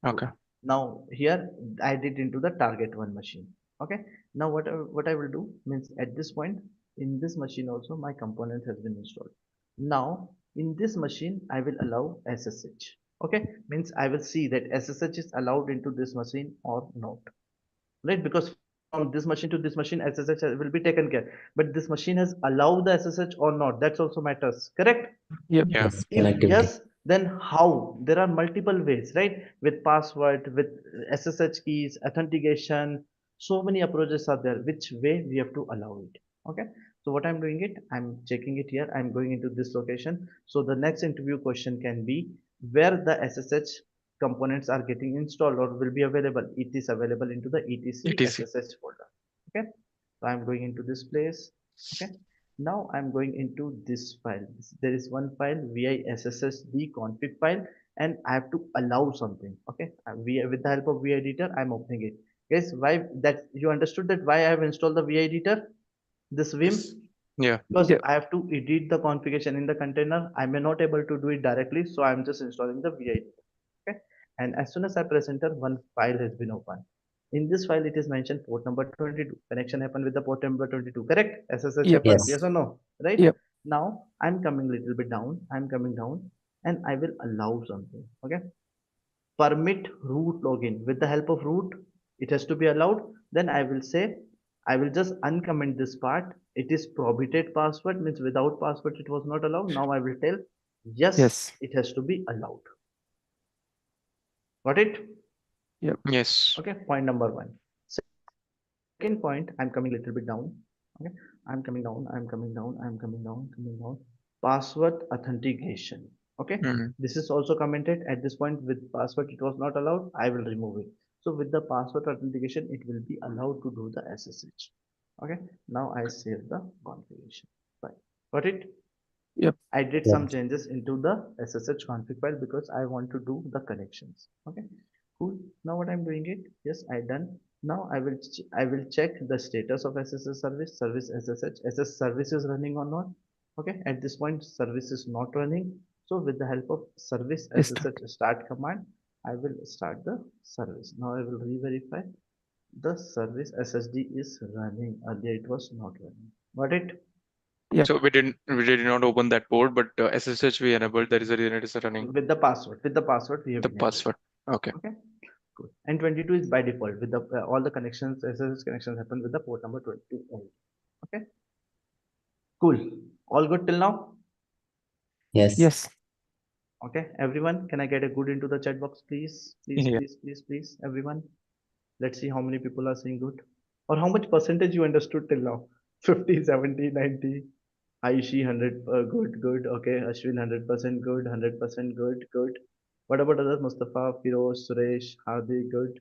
Okay. Now here I did into the target 1 machine. Okay. Now what I will do means at this point in this machine also my component has been installed. Now in this machine I will allow SSH. Okay, means I will see that SSH is allowed into this machine or not, right? Because from this machine to this machine SSH will be taken care, but this machine has allowed the SSH or not, that's also matters, correct? Yep. Yeah. If yes, then how? There are multiple ways, right? With password, with SSH keys, authentication, so many approaches are there. Which way we have to allow it? Okay. So what I'm doing it, I'm checking it here. I'm going into this location. So the next interview question can be where the SSH components are getting installed or will be available. It is available into the etc etc. SSH folder. Okay. So I'm going into this place. Okay. Now I'm going into this file. There is one file vissd config file, and I have to allow something. Okay, with the help of vi editor, I'm opening it. Guys, why that you understood that why I have installed the vi editor? This Vim, Yes. Yeah. because Yep. I have to edit the configuration in the container. I may not able to do it directly, so I'm just installing the vi editor. Okay, and as soon as I press enter, one file has been opened. In this file, it is mentioned port number 22. Connection happened with the port number 22. Correct? SSH Yep. happened. Yes or no? Right? Yep. Now I'm coming a little bit down. I'm coming down, and I will allow something. Okay. Permit root login. With the help of root, it has to be allowed. Then I will say, I will just uncomment this part. It is prohibited password, means without password it was not allowed. Now I will tell yes, Yes. it has to be allowed. Got it? Yes. Okay. Point number one. Second point, I'm coming a little bit down. Okay, I'm coming down, coming down. Password authentication. Okay, Mhm. this is also commented at this point. With password it was not allowed, I will remove it. So with the password authentication it will be allowed to do the SSH. Okay, now I save the configuration. Fine. Got it? Yep. I did some changes into the SSH config file because I want to do the connections. Okay, cool. Now what I'm doing it, yes, I done. Now I will check the status of SSH service SSH service is running or not. Okay, at this point service is not running. So with the help of service SSH start command, I will start the service. Now I will re-verify the service SSD is running. Earlier it was not running. Got it? Yep. So we did not open that port, but SSH we enabled. That is the reason it is running. With the password we have The enabled. password. Okay. Okay, cool. And 22 is by default with the all the connections SSH connections happen with the port number 22 only. Okay, cool. All good till now? Yes. Okay, everyone, can I get a good into the chat box, please? Yeah. Please, everyone. Let's see how many people are saying good or how much percentage you understood till now. 50, 70, 90. Aishi 100 good. Okay, Ashwin 100% good, 100% good. What about others? Mustafa, Firoz, Suresh, Hardik good.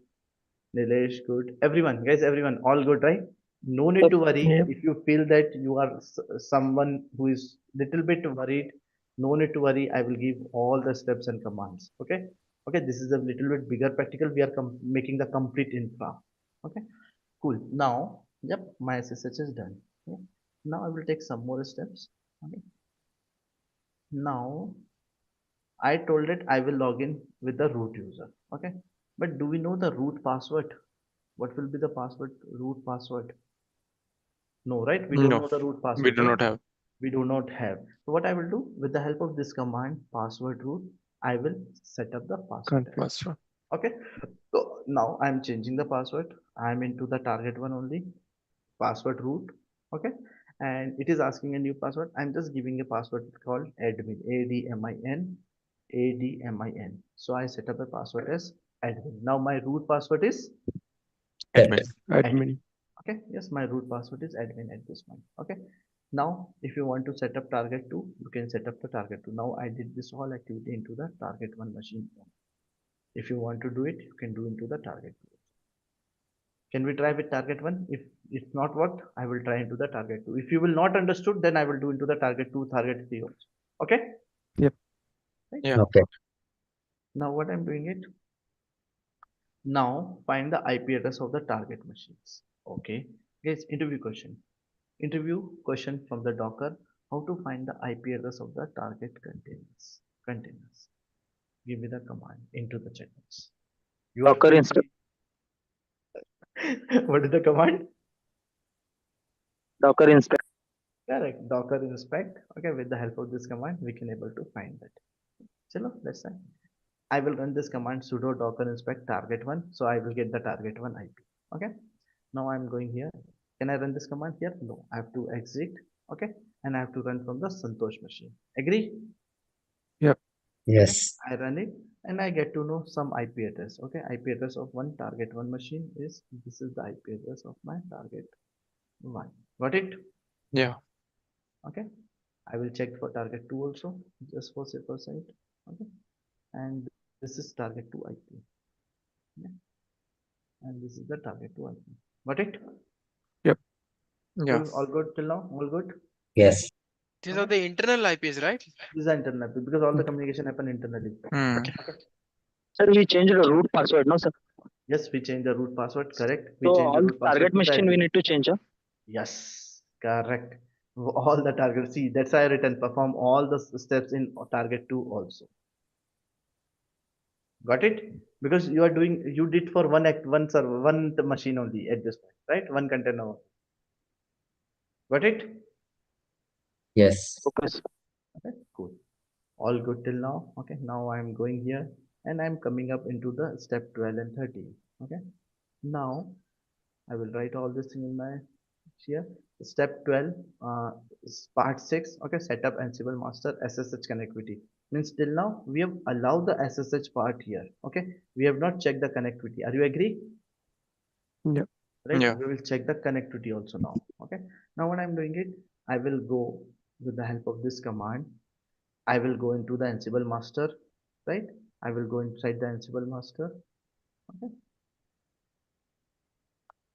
Nilesh, good. Everyone, guys, everyone, all good, right? No need to worry. Yep. If you feel that you are someone who is little bit worried, no need to worry. I will give all the steps and commands. Okay. Okay. This is a little bit bigger practical. We are making the complete infra. Okay. Cool. Now, yep, my SSH is done. Okay. Now I will take some more steps. Okay. Now I told it I will log in with the root user. Okay. But do we know the root password? What will be the password, root password? No, right? We don't No, know the root we password, do right? not have. We do not have. So what I will do with the help of this command, password root, I will set up the password. Config. Password. Okay. So now I'm changing the password. I'm into the target one only, password root. Okay. And it is asking a new password. I'm just giving a password called admin, ADMIN. So I set up a password as admin. Now my root password is Admin. Admin. okay, yes, my root password is admin at this point. Okay, now if you want to set up target 2, you can set up the target 2. Now I did this whole activity into the target 1 machine. If you want to do it, you can do into the target 2. Can we try with target 1? If it's not worked, I will try into the target 2. If you will not understood, then I will do into the target 2, target 3 also. Okay. Yep. Right? Yeah. Okay. Now what I'm doing it, now find the IP address of the target machines. Okay, guys, interview question from the Docker. How to find the IP address of the target containers? Give me the command into the chat box. You are Docker free. install. What is the command? Docker inspect. Correct. Docker inspect. Okay, with the help of this command, we can able to find that. Chalo, let's say I will run this command sudo docker inspect target one. So I will get the target one IP. Okay. Now I'm going here. Can I run this command here? No. I have to exit. Okay. And I have to run from the Santosh machine. Agree? Yep. Yes. I run it and I get to know some IP address. Okay. IP address of one target one machine is this is the IP address of my target one. Got it? Yeah. Okay. I will check for target 2 also just for safer side. Okay. And this is target 2 IP. Yeah. And this is the target 2 IP. Got it? Yep. Yeah. Cool. All good till now? All good? Yes. These are the internal IPs, right? These are internal IP because all the communication happen internally. Hmm. Okay. Sir, we changed the root password, no, sir? Yes, we change the root password. Correct. We So change the all root password target to the machine we admin. need to change, huh? Yes, correct. All the target. See, that's why I written perform all the steps in target 2 also. Got it? Because you are doing, you did for one act, one server, one machine only at this point, right? One container only. Got it? Yes. Focus. Okay, cool. All good till now. Okay, now I'm going here and I'm coming up into the step 12 and 13. Okay, now I will write all this thing in my here. Step 12, part 6. Okay, setup Ansible master SSH connectivity. Means till now we have allowed the SSH part here. Okay, we have not checked the connectivity. Are you agree? Yep. Right, Yeah. we will check the connectivity also now. Okay, now what I'm doing it, I will go with the help of this command. I will go into the Ansible master, right? I will go inside the Ansible master. Okay,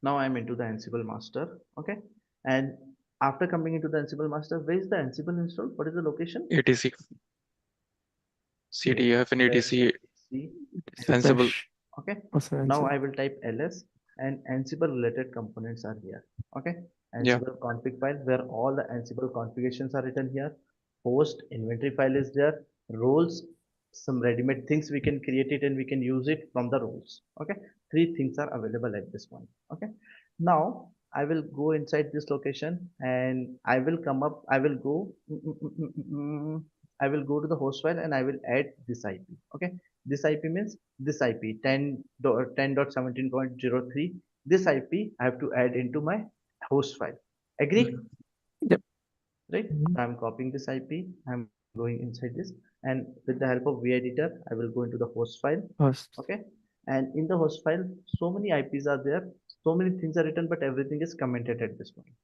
now I'm into the Ansible master. Okay, and after coming into the Ansible master, where is the Ansible install? What is the location? ATC. CDF and ATC. See, It's a Ansible. bash. okay, Also now Ansible. I will type ls and Ansible related components are here. Okay, Yeah. Ansible config file where all the Ansible configurations are written here. Host inventory file is there. Roles, some ready-made things we can create it and we can use it from the roles. Okay, 3 things are available at this point. Okay, now I will go inside this location and I will come up. I will go. I will go to the host file and I will add this IP. Okay, this IP means this IP 10.17.03. This IP I have to add into my host file. Agree? Yep. Right? I'm copying this IP. I'm going inside this, and with the help of vEditor, I will go into the host file. Host. Okay. And in the host file, so many IPs are there. So many things are written, but everything is commented at this point.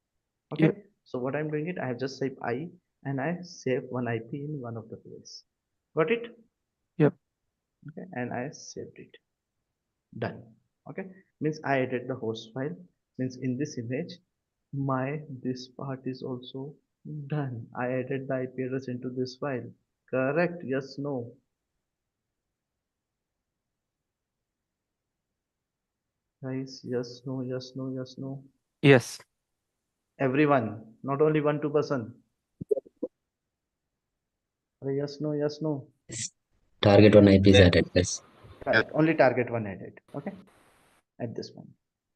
Okay. Yep. So what I'm doing it, I have just saved I and I save one IP in one of the place. Got it? Yep. Okay. And I saved it. Done. Okay. Means I added the host file. Means in this image, this part is also done. I added the IP address into this file. Correct? Yes, no. Guys, yes, no, yes, no, yes, no. Yes. Everyone, not only 1-2%. Yes, no, yes, no. Target one IP is added. Yes. Correct. Only target one added. Okay. At this point.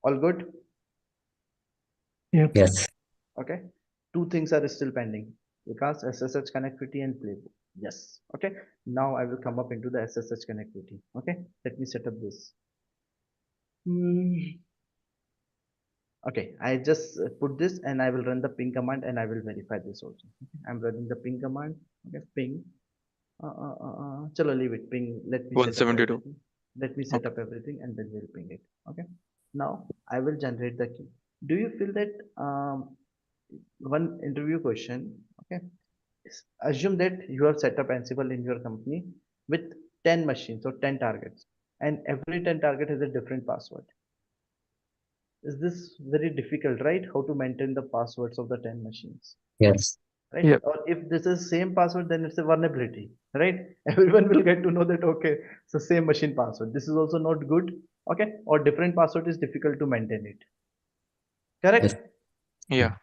All good? Yes. Okay. 2 things are still pending. Because SSH connectivity and playbook. Yes. Okay. Now I will come up into the SSH connectivity. Okay. Let me set up this. Okay. I just put this and I will run the ping command and I will verify this also. Okay. I'm running the ping command. Okay. Ping. Chalo, leave it. Ping. Let me set up 172. everything. Let me set up everything and then we'll ping it. Okay. Now I will generate the key. Do you feel that one interview question? Okay. Assume that you have set up Ansible in your company with 10 machines or 10 targets, and every 10 target has a different password. Is this very difficult, right? How to maintain the passwords of the 10 machines, Yes. right? Yep. Or if this is same password, then it's a vulnerability, right? Everyone will get to know that, okay, it's the same machine password. This is also not good, okay? Or different password is difficult to maintain it. Correct? Yes. Yeah.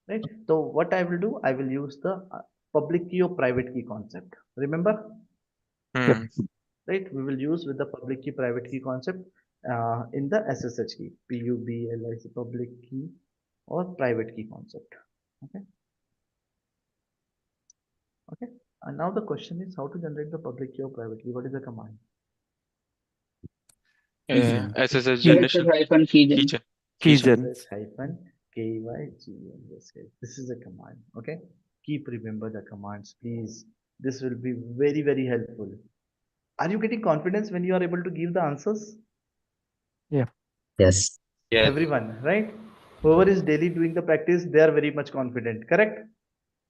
Right? So what I will do, I will use the public key or private key concept. Remember? Hmm. Right? We will use with the public key, private key concept. in the SSH key, PUBLIC public key or private key concept. Okay. Okay. And now the question is how to generate the public key or private key. What is the command? SSH generation keygen. Keygen. -hyphen KYGN. Yes, guys. This is a command. Okay. Keep remember the commands, please. This will be very, very helpful. Are you getting confidence when you are able to give the answers? Yes. Everyone, right? Whoever is daily doing the practice, they are very much confident, correct?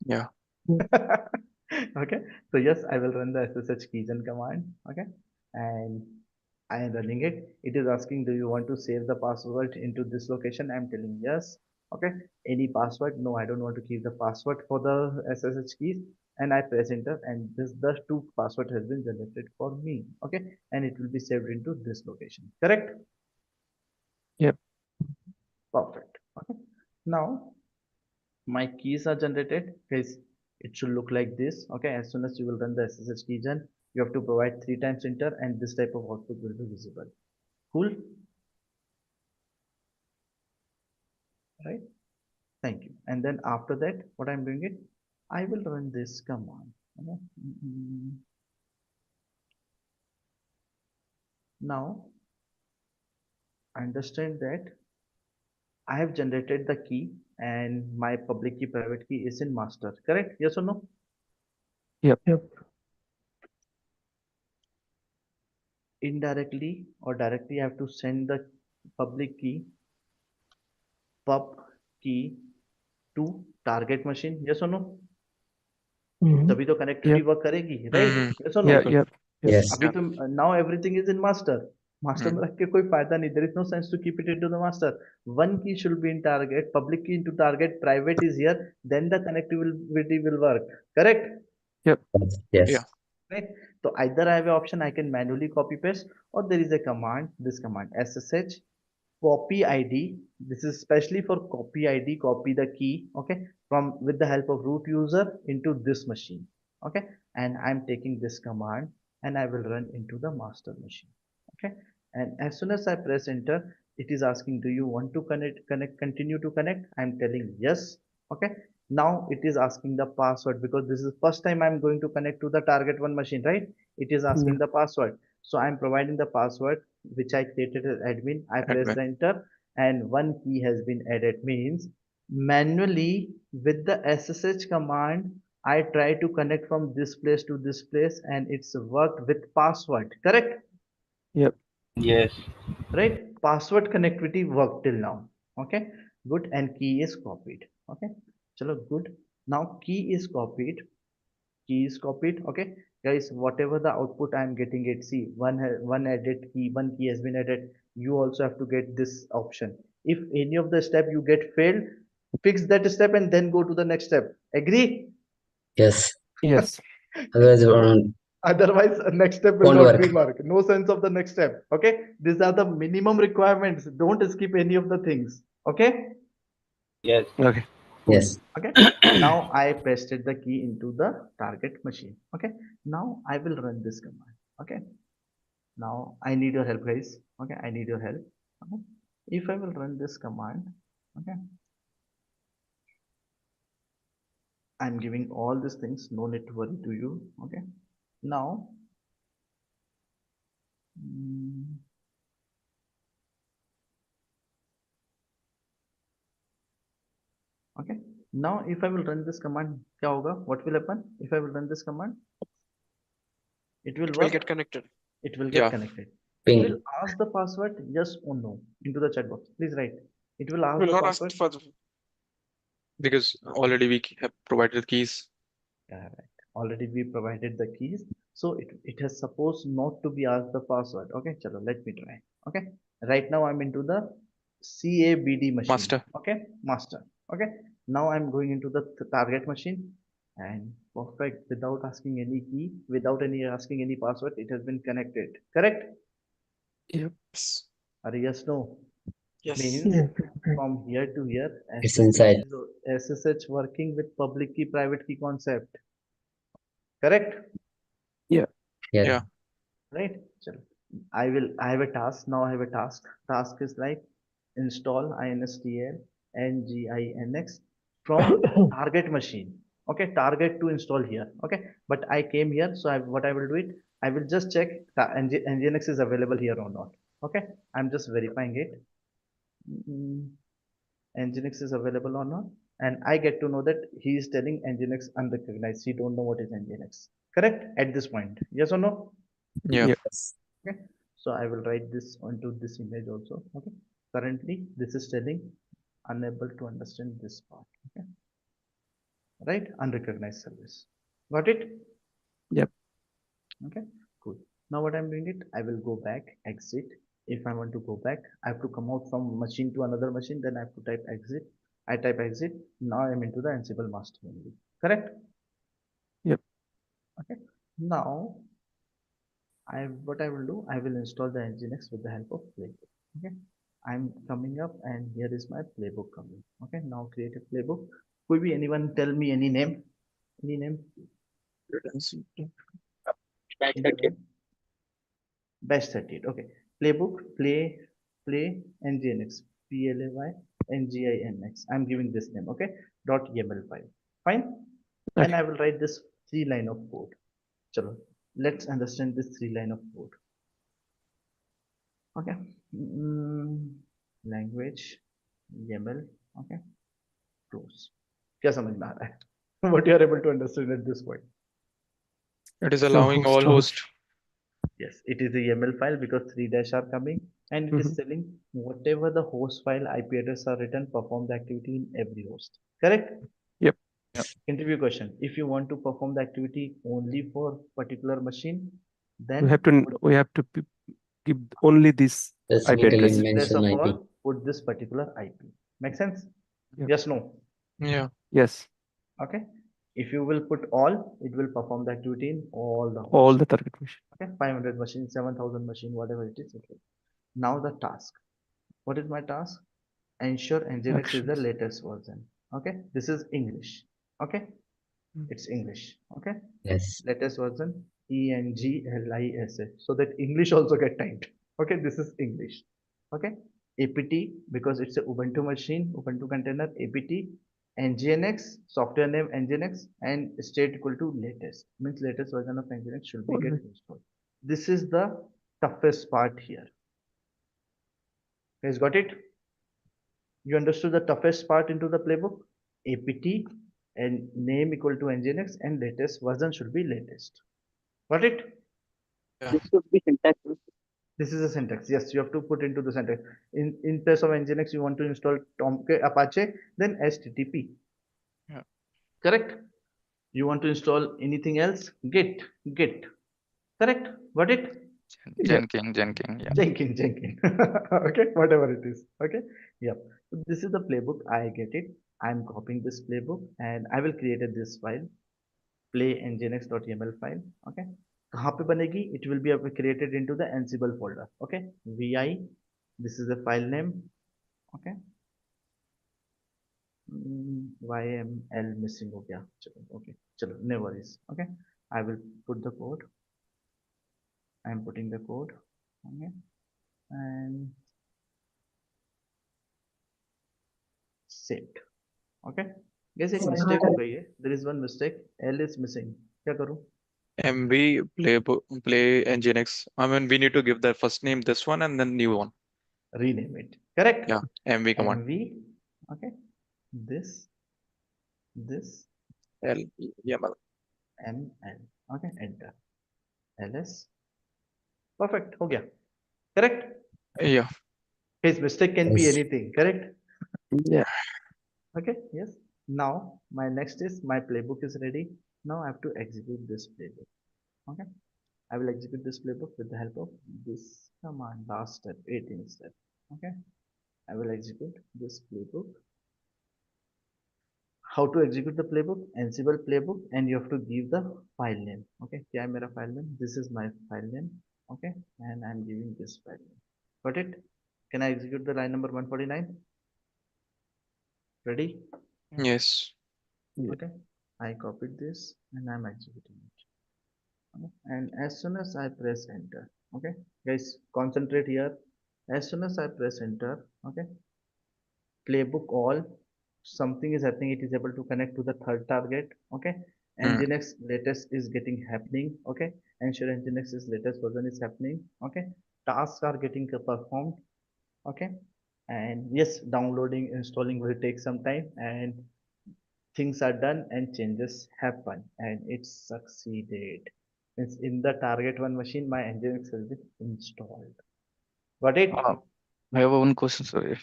Yeah. Okay, so yes, I will run the SSH keygen command. Okay, and I am running it. It is asking, do you want to save the password into this location? I'm telling yes. Okay, any password? No, I don't want to keep the password for the SSH keys. And I press enter, and this the two password has been generated for me. Okay, and it will be saved into this location. Correct? Yep. Perfect. Okay. Now my keys are generated. Guys, it should look like this. Okay, as soon as you will run the SSH keygen, you have to provide 3 times enter, and this type of output will be visible. Cool. Right? Thank you. And then after that, what I'm doing it, I will run this command. Okay. Now understand that I have generated the key and my public key private key is in master. Correct? Yes or no? Yep. Indirectly or directly I have to send the public key pub key to target machine. Yes or no? तभी तो connectivity work करेगी, right? Yes or no? Yep. Yes. अभी तो now everything is in master. Master में रख के कोई फायदा नहीं. There is no sense to keep it into the master. One key should be in target, public key into target, private is here. Then the connectivity will work. Correct? Yep. Yes. Yeah. Right? So either I have an option, I can manually copy paste, or there is a command, this command SSH copy ID. This is especially for copy ID, copy the key, okay, from with the help of root user into this machine. Okay, and I'm taking this command and I will run into the master machine. Okay, and as soon as I press enter, it is asking, do you want to continue to connect? I'm telling yes. Okay, now it is asking the password because this is first time I'm going to connect to the target one machine, right? It is asking the password. So I'm providing the password which I created as admin. I press the enter and one key has been added, means manually with the SSH command I try to connect from this place to this place and it's worked with password. Correct? Yep. Yes. Right? Password connectivity worked till now. Okay, good. And key is copied. Okay, chalo, good. Now key is copied. Okay, guys, whatever the output I am getting it, see, one added key, one key has been added. You also have to get this option. If any of the step you get failed, fix that step and then go to the next step. Agree? Yes. Yes. Otherwise next step will Won't not work. be work. No sense of the next step. Okay, these are the minimum requirements. Don't skip any of the things. Okay. Yes. Okay. Yes. Okay, now I pasted the key into the target machine. Okay, now I will run this command. Okay, now I need your help, guys. Okay, I need your help. Okay, if I will run this command, okay, I'm giving all these things, no need to worry to you. Okay, now okay, now if I will run this command, क्या होगा? What will happen if I will run this command? It will work. Get connected. It will get connected. Ping. It will ask the password yes or no into the chat box. Please write. It will ask Will the not password. ask for the Because already we have provided keys. Yeah, right. Already we provided the keys. So it has supposed not to be asked the password. Okay, chalo, let me try. Okay. Right now I'm into the CABD machine. Master. Okay, master. Okay. Now I'm going into the target machine and perfect, without asking any key, without asking any password, it has been connected. Correct? Yep. Are yes, no? yes. Means from here to here, It's inside. SSH working with public key, private key concept. Correct? Yeah. Yes. Yeah. Right? Chalo. I have a task. Now I have a task. Task is like install install nginx from target machine. Okay, target to install here. Okay, but I came here, so what I will do it, I will just check nginx is available here or not. Okay, I'm just verifying it. Nginx is available or not, and I get to know that he is telling nginx unrecognized. He don't know what is nginx. Correct at this point? Yes or no? Yeah. Yes. Okay, so I will write this onto this image also. Okay, currently this is telling unable to understand this part. Okay, right, unrecognized service. Got it? Yep. Okay, cool. Now what I'm doing it, I will go back, exit. If I want to go back, I have to come out from machine to another machine, then I have to type exit. I type exit. Now I'm into the Ansible master only. Correct? Yep. Okay. Now what I will do, I will install the nginx with the help of playbook. Okay, I'm coming up and here is my playbook coming. Okay, now create a playbook. Could be anyone tell me any name? Any name? Anyone? Batch-38. Okay, playbook play nginx nginx. I'm giving this name. Okay, .yaml file. Fine. And I will write this 3 line of code. Chalo, let's understand this 3 line of code. Okay, language YAML. Okay, tools. क्या समझ में आ रहा है? What you are able to understand at this point? It is allowing all host. Yes, it is a YAML file because 3 dash are coming, and it is telling whatever the host file IP address are written, perform the activity in every host. Correct? Yep. Interview question: if you want to perform the activity only for particular machine, then we have to give only this IP Specifically address. mention of IP. all, put this particular IP. Make sense? Yep. Yes, no? Yeah. Yes. Okay. If you will put all, it will perform the activity in all the All hosts. the target machine. Okay, 500 machine, 7,000 machine, whatever it is. Okay. Now the task. What is my task? Ensure nginx is the Actions. latest version. Okay, this is English. Okay, it's English. Okay, Yes. latest version ENGLISA, so that English also get typed. Okay, this is English. Okay, apt, because it's a Ubuntu machine, Ubuntu container, apt nginx, software name nginx, and state equal to latest, means latest version of nginx should be get installed. This is the toughest part here. Guys, got it? You understood the toughest part into the playbook? apt and name equal to nginx, and latest version should be latest. Got it? This should be syntax. This is a syntax. Yes, you have to put into the syntax. In place of nginx, you want to install Tomcat Apache, then HTTP. Yeah. Correct? You want to install anything else? Git. Correct? Got it? Jenkins. Yeah. Jenkins. Okay, whatever it is. Okay. Yep. So this is the playbook. I get it. I'm copying this playbook and I will create this file, play nginx.yaml file. Okay. कहाँ पे बनेगी? It will be created into the Ansible folder. Okay. vi. This is the file name. Okay. YML missing हो गया. चलो. Okay. चलो. No worries. Okay. I will put the code. I am putting the code. Okay. And saved. Okay. Guys, एक mistake हो गई है. There is one mistake. L is missing. क्या करूँ? MV play nginx. I mean, we need to give the first name this one and then new one. Rename it. Correct? Yeah. MV command. MV. Okay. This YAML. ML. Okay. Enter. LS. Perfect. हो गया. Correct? Yeah. His mistake can be Yes. anything. Correct? Yeah. Okay. Yes. Now my next is my playbook is ready. Now I have to execute this playbook. Okay. I will execute this playbook with the help of this command. Last step, 18th step. Okay. I will execute this playbook. How to execute the playbook? Ansible playbook, and you have to give the file name. Okay. क्या है मेरा file name? This is my file name. Okay. And I'm giving this file name. Got it? Can I execute the line number 149? Ready? Yes. Okay. I copied this and I'm executing it. Okay? And as soon as I press enter, okay, guys, concentrate here. As soon as I press enter, okay, playbook all, something is happening. It is able to connect to the third target. Okay, Nginx latest is getting happening. Okay, ensure Nginx is latest version is happening. Okay, tasks are getting performed. Okay, and yes, downloading installing will take some time, and things are done and changes happen, and it succeeded. It's in the target one machine, my Nginx has been installed. Got it? I have one question, sorry.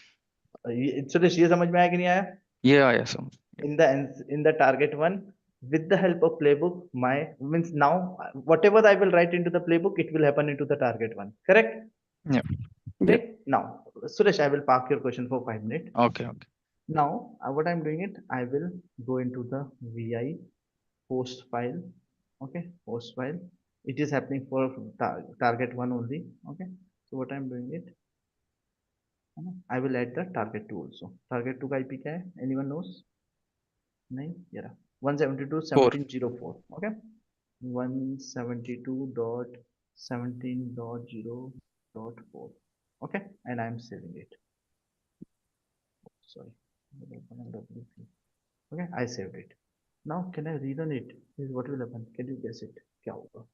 Suresh ये समझ में आया कि नहीं आया? Yeah, some. In the target one, with the help of playbook, my means now whatever I will write into the playbook, it will happen into the target one. Correct? Yeah. Right? Now, Suresh, I will park your question for 5 minutes. Okay. Now, what I'm doing it, I will go into the vi host file. Okay, host file. It is happening for target one only. Okay, so what I'm doing it, I will add the target 2 also. Target 2 का IP क्या है? Anyone knows? नहीं, yeah, 172.17.04. Okay, 172.17.0.4. Okay, and I'm saving it. Sorry. Okay, I saved it. Now can I rerun it? This is what will happen. Can you guess it? क्या होगा?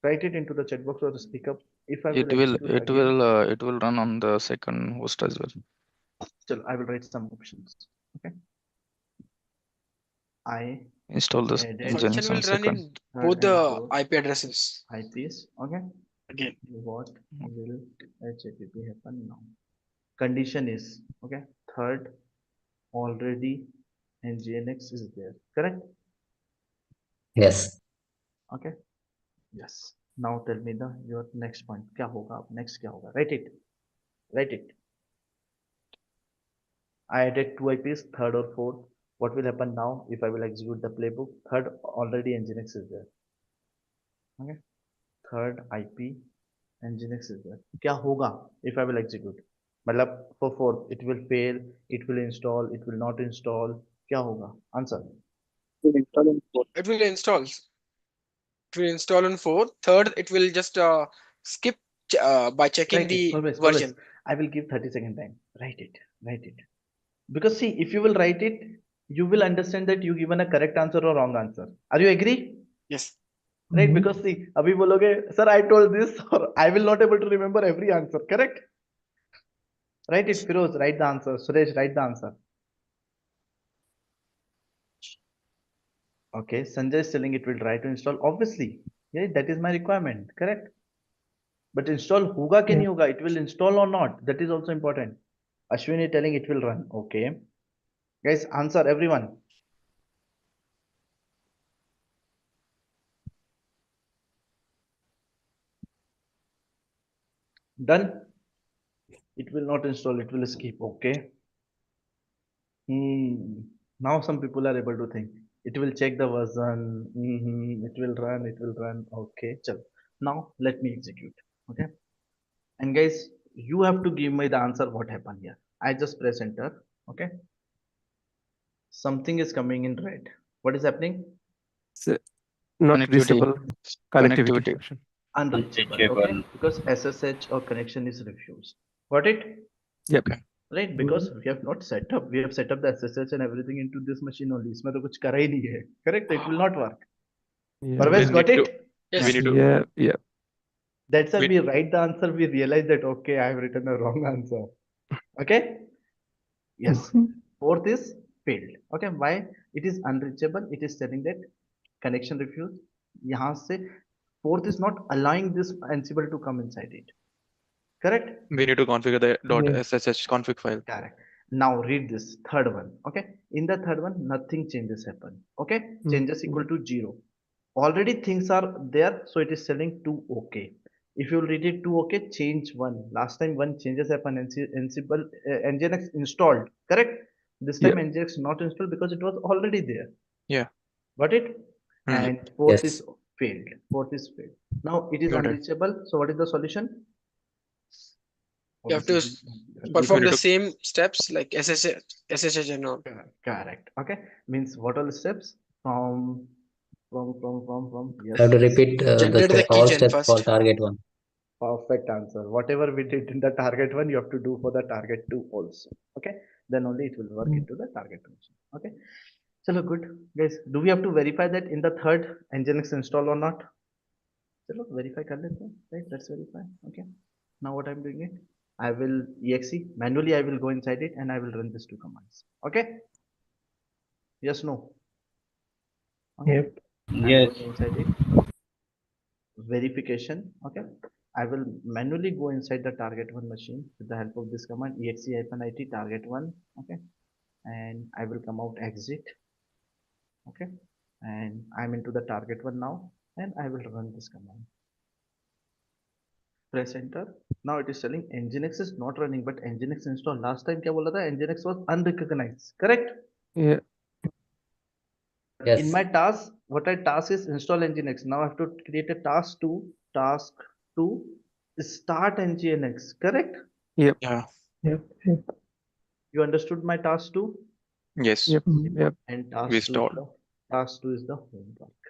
Write it into the chat box or speak up. If I will execute again, It will run on the second host as well. still I will write some options. Okay, I Install this added Function Nginx will on run second. in both the IP addresses. IPs. Okay, Again. what will HTTP happen now? Condition is okay. Third, already Nginx is there. Correct? Yes. Okay. Yes. Now tell me your next point. क्या होगा? Next क्या होगा? Write it. Write it. I added 2 IPs, third or fourth. What will happen now if I will execute the playbook? Third, already Nginx is there. Okay. Third IP, Nginx is there. क्या होगा if I will execute? मतलब for fourth, it will fail, it will install, it will not install. क्या होगा? Answer. It will install. It will install on 4. Third, it will just skip by checking Write it. the Always. version. I will give 30-second time. Write it. Write it. Because see, if you will write it, you will understand that you given a correct answer or wrong answer. Are you agree? Yes. Right? Because see, abhi bologe, sir, I told this, or I will not able to remember every answer. Correct? Write it, Firoz. Write the answer. Suresh, write the answer. Okay, Sanjay is telling it will try to install. Obviously, yeah, that is my requirement. Correct? But install hoga ke nahi hoga? It will install or not? That is also important. Ashwini telling it will run. Okay. Guys, answer everyone. Done. It will not install. It will skip. Okay. Now some people are able to think. It will check the version. It will run. It will run. Okay. Chal. Now let me execute. Okay. And guys, you have to give me the answer what happened here. I just press enter. Okay. Something is coming in red. What is happening? So, not Connectivity. reachable. Connectivity exception. Unreachable. Okay. Because SSH or connection is refused. Got it? Yep. Right, because we have not set up. We have set up the SSH and everything into this machine only. इसमें तो कुछ करा ही नहीं है. Correct? It will not work. Yeah. Parvez, got need it? Yes. We need to. Yeah. That's why We- we write the answer. We realize that okay, I have written the wrong answer. Okay. Yes. Fourth is failed. Okay. Why? It is unreachable. It is telling that connection refused. यहाँ से fourth is not allowing this Ansible to come inside it. Correct? We need to configure the .ssh config file. Correct. Now read this third one. Okay. In the third one, nothing changes happen. Okay. Changes equal to 0. Already things are there, so it is telling 2 okay. If you read it 2 okay, change 1. Last time 1 changes happen. Ansible Nginx installed. Correct. This time Nginx not installed because it was already there. Yeah. Got it? And fourth is failed. Fourth is failed. Now it is Got it. unreachable. So what is the solution? You have to perform the same steps like SSH and all. Correct. Okay. Means what are the steps? From Yes. Have to repeat Generate the all keygen steps for first. target one. Perfect answer. Whatever we did in the target one, you have to do for the target two also. Okay. Then only it will work into the target two. Okay. So good, guys. Do we have to verify that in the third Nginx install or not? Chalo, verify kar lete hain. Right. Let's verify. Okay. Now what I'm doing it, I will exe manually. I will go inside it and I will run these two commands. Okay. Yes. No. Okay. Yep. I'm Yes. going inside it. Verification. Okay. I will manually go inside the target one machine with the help of this command exe-it target one. Okay. And I will come out exit. Okay. And I'm into the target one now and I will run this command. Press enter. Now it is telling Nginx is not running, but Nginx install. Last time क्या बोला था? Nginx was unrecognized. Correct? Yeah. Yes. In my task, what I task is install Nginx. Now I have to create a task to start Nginx. Correct? Yep. Yeah. Yep. You understood my task two? Yes. Yep. Yep. And We task stalled. two is the homework.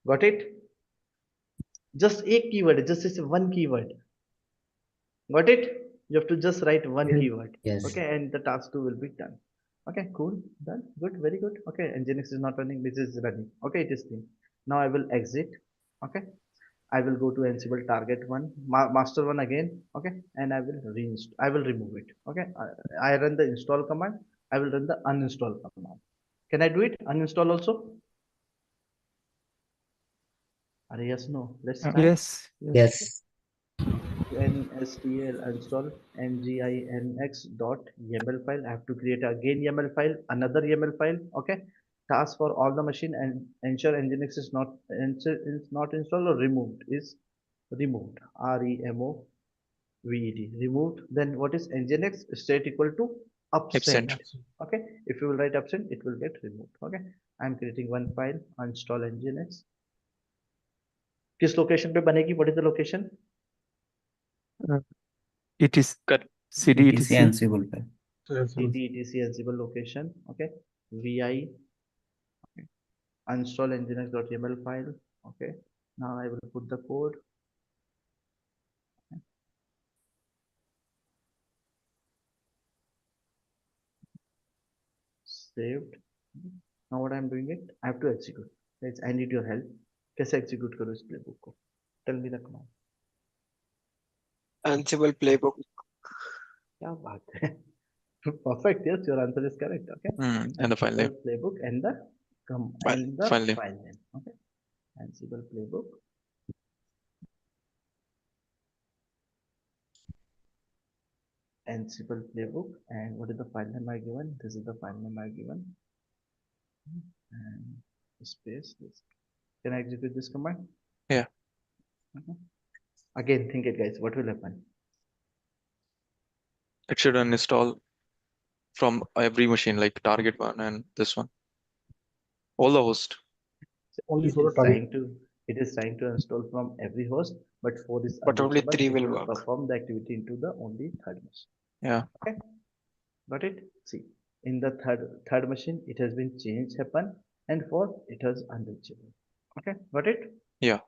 Got it? Just a keyword, just is one keyword. Got it? You have to just write one Yes. keyword. Yes. Okay, and the task two will be done. Okay, cool, done, good, very good. Okay, Nginx is not running, this is running. Okay, it is thing. Now I will exit. Okay, I will go to Ansible target one, master one again. Okay, and I will remove it. Okay, I run the install command. I will run the uninstall command. Can I do it? Uninstall also? Yes, no. Let's try. Yes. Yes. nstl install nginx.yaml file. I have to create again YAML file, another YAML file. Okay. Task for all the machine and ensure Nginx is not installed or removed is removed. removed. Removed. Then what is Nginx state equal to absent. Okay. If you will write absent, it will get removed. Okay. I'm creating one file. Install Nginx. किस location पे बनेगी? What is the location? It is Correct. CD ETC etc. Ansible file. cd etc Ansible location. Okay. vi install nginx.yaml file. Okay. Now I will put the code. Saved. Now what I'm doing it, I have to execute. Guys, I need your help. कैसे execute करूँ इस playbook को? Tell me the command. Ansible playbook. क्या बात है? Perfect. Yes, your answer is correct. Okay. And the file name. Ansible playbook and the File name. file name. Okay. Ansible playbook. Ansible playbook, and what is the file name I given? This is the file name I given. And space this. Can I execute this command? Yeah. Again, think it, guys. What will happen? It should uninstall from every machine, like target one and this one. All the host. Only It for the is target. trying to install from every host, but for this But only unreachable, three it will will work. perform the activity into the only third machine. Yeah. Okay. Got it? See, in the third machine, it has been changed happen, and fourth, it has unreachable. Okay. Got it? Yeah.